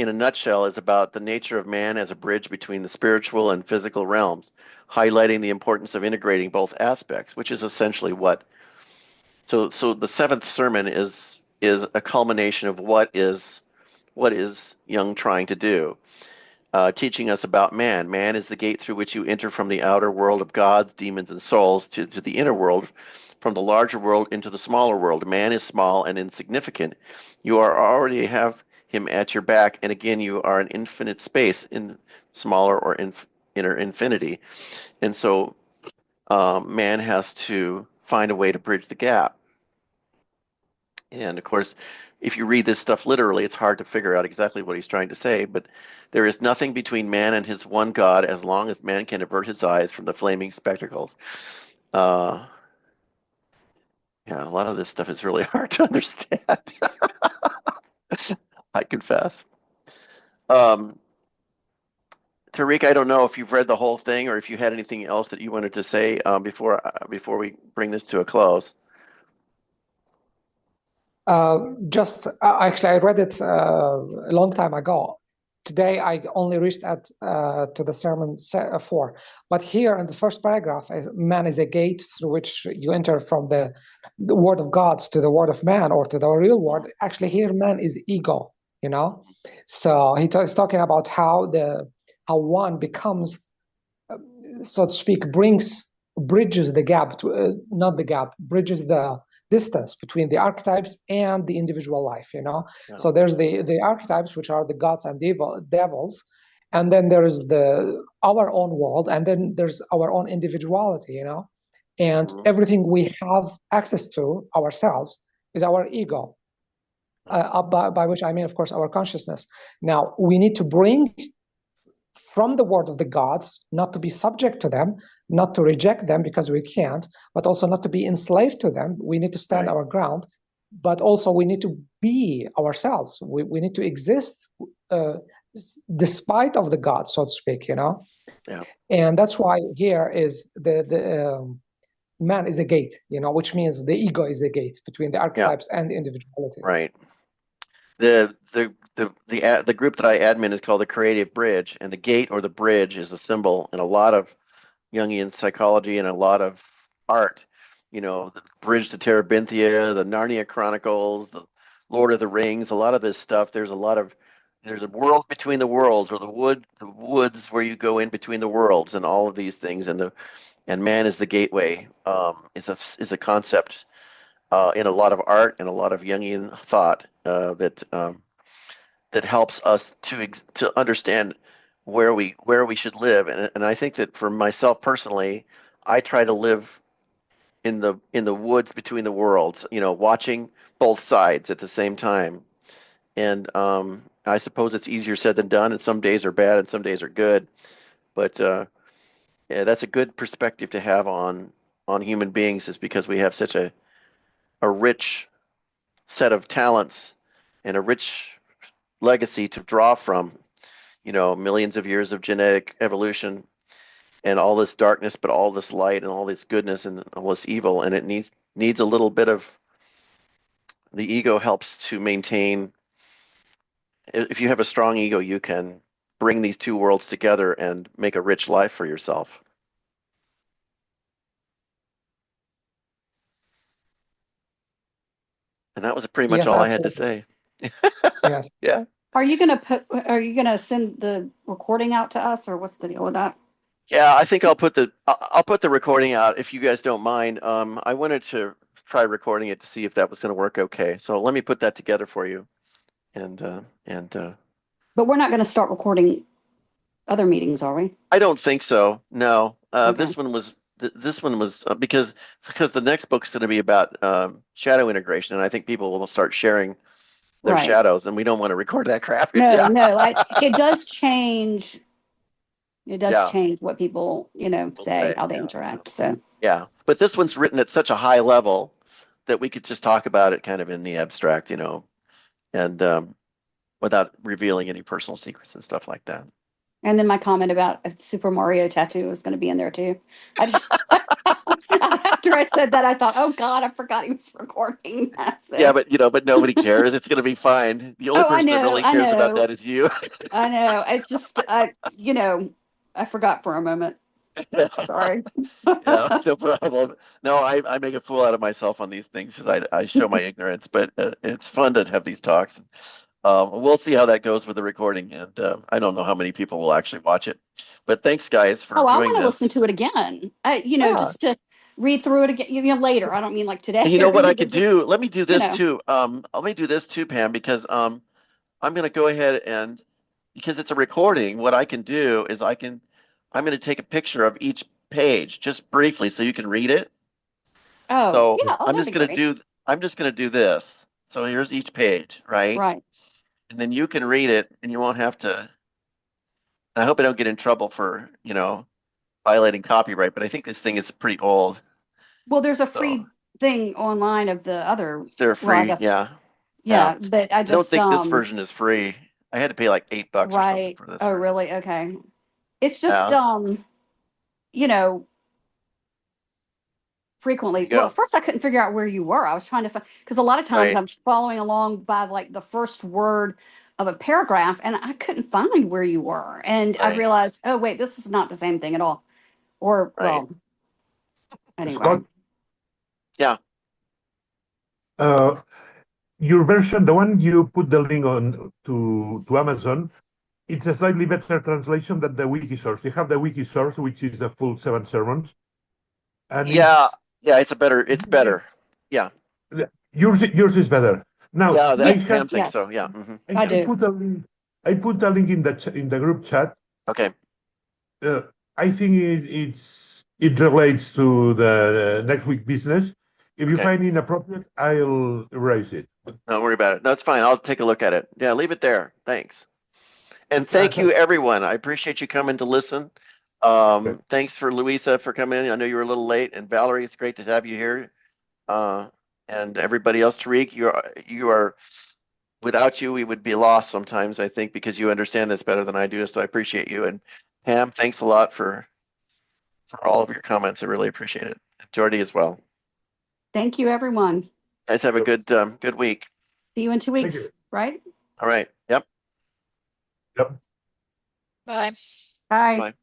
a nutshell, is about the nature of man as a bridge between the spiritual and physical realms, highlighting the importance of integrating both aspects, which is essentially what. So the seventh sermon is a culmination of what is Jung trying to do, teaching us about man. Man is the gate through which you enter from the outer world of gods, demons, and souls to the inner world, from the larger world into the smaller world. Man is small and insignificant. You already have him at your back, and again, you are an infinite space in smaller or inner infinity. And so man has to find a way to bridge the gap. And of course, if you read this stuff literally, it's hard to figure out exactly what he's trying to say. But there is nothing between man and his one God as long as man can avert his eyes from the flaming spectacles. Yeah, a lot of this stuff is really hard to understand. I confess. Tariq, I don't know if you've read the whole thing or if you had anything else that you wanted to say before we bring this to a close. Actually, I read it a long time ago. Today, I only reached to the sermon 4. But here in the first paragraph, man is a gate through which you enter from the word of God to the word of man or to the real world. Actually, here man is ego, you know. So he's talking about how one becomes, so to speak, bridges the gap, not the gap, bridges the distance between the archetypes and the individual life, you know. Yeah. So there's the archetypes, which are the gods and devils, and then there is our own world, and then there's our own individuality, you know. And everything we have access to ourselves is our ego, by which I mean, of course, our consciousness. Now, we need to bring from the word of the gods, not to be subject to them, not to reject them because we can't, but also not to be enslaved to them. We need to stand our ground, but also we need to be ourselves. We need to exist despite of the gods, so to speak, you know? Yeah. And that's why here is the man is a gate, you know, which means the ego is the gate between the archetypes and the individuality. Right. The group that I admin is called the Creative Bridge, and the gate or the bridge is a symbol in a lot of Jungian psychology and a lot of art. You know, the Bridge to Terabithia, the Narnia Chronicles, the Lord of the Rings, a lot of this stuff. There's a world between the worlds, or the woods where you go in between the worlds, and all of these things. And man is the gateway. Is a concept in a lot of art and a lot of Jungian thought that helps us to understand where we should live. And I think that for myself personally, I try to live in the woods between the worlds, you know, watching both sides at the same time. And I suppose it's easier said than done, and some days are bad and some days are good. But yeah, that's a good perspective to have on human beings, is because we have such a rich set of talents and a rich legacy to draw from, you know, millions of years of genetic evolution and all this darkness, but all this light and all this goodness and all this evil. And it needs a little bit of the ego helps to maintain. If you have a strong ego, you can bring these two worlds together and make a rich life for yourself. And that was pretty much all I had to say. Yes. Yeah. Are you gonna send the recording out to us, or what's the deal with that? Yeah, I think I'll put the recording out if you guys don't mind. I wanted to try recording it to see if that was going to work okay. So let me put that together for you. But we're not going to start recording other meetings, are we? I don't think so. No. Okay. This one was because the next book's going to be about shadow integration, and I think people will start sharing their Right. shadows, and we don't want to record that crap. No, Yeah. no, it does change. It does Yeah. change what people, you know, say, Okay. how they interact. So Yeah, but this one's written at such a high level that we could just talk about it kind of in the abstract, you know, and without revealing any personal secrets and stuff like that. and then my comment about a Super Mario tattoo is going to be in there too. I just after I said that, I thought, oh God, I forgot he was recording that. So. Yeah, but nobody cares. It's going to to be fine. The only Oh, I person that know, really I cares about know. that is you. I know. It's just, I forgot for a moment. Sorry. Yeah, no problem. No, I make a fool out of myself on these things because I show my ignorance, but it's fun to have these talks. We'll see how that goes with the recording, and I don't know how many people will actually watch it. But thanks, guys, for Oh, I doing want to this. listen to it again. Yeah. Just to read through it again, later. I don't mean like today. And you know what I but could just, do? Let me do this know. too. Let me do this too, Pam, because I'm going to go ahead and, because it's a recording, what I can do is I'm going to take a picture of each page just briefly so you can read it. Oh, So yeah. Oh, I'm that'd just be going to great. do this. So here's each page, right? Right. And then you can read it and you won't have to. I hope I don't get in trouble for, violating copyright, but I think this thing is pretty old. Well, there's a So free thing online of the other. they're Well, I free. guess, Yeah. yeah, but I I don't just, think this version is free. I had to pay like $8 or something right. for this Oh, version. really? Okay. It's just, Yeah. you know, frequently. There you Well, go. at first I couldn't figure out where you were. I was trying to find, because a lot of times Right. I'm following along by like the first word of a paragraph and I couldn't find where you were. And I Right. realized, oh, wait, this is not the same thing at all. Or, Right. well, anyway. Scott, Yeah. your version, the one you put the link on to Amazon, it's a slightly better translation than the wiki source. You have the wiki source, which is the full 7 sermons, and Yeah. Yeah. It's better. Yeah. yours is better. Now Yeah. Yeah, Pam thinks so. yes, Yeah. Hmm. I do. put a link. I put a link in the group chat. Okay. I think it relates to the next week business. If you Okay. find it inappropriate, I'll erase it. Don't worry about it. That's fine. I'll take a look at it. Yeah. Leave it there. Thanks. And thank you, everyone. I appreciate you coming to listen. Thanks for Louisa for coming in. I know you were a little late, and Valerie, it's great to have you here. And everybody else, Tariq, you are. Without you, we would be lost sometimes, I think, because you understand this better than I do. So I appreciate you. And Pam, thanks a lot for all of your comments. I really appreciate it. Jordy as well. Thank you, everyone. Guys, have a good week. See you in 2 Thank weeks, you. right? All right. Yep. Yep. Bye. Bye. Bye.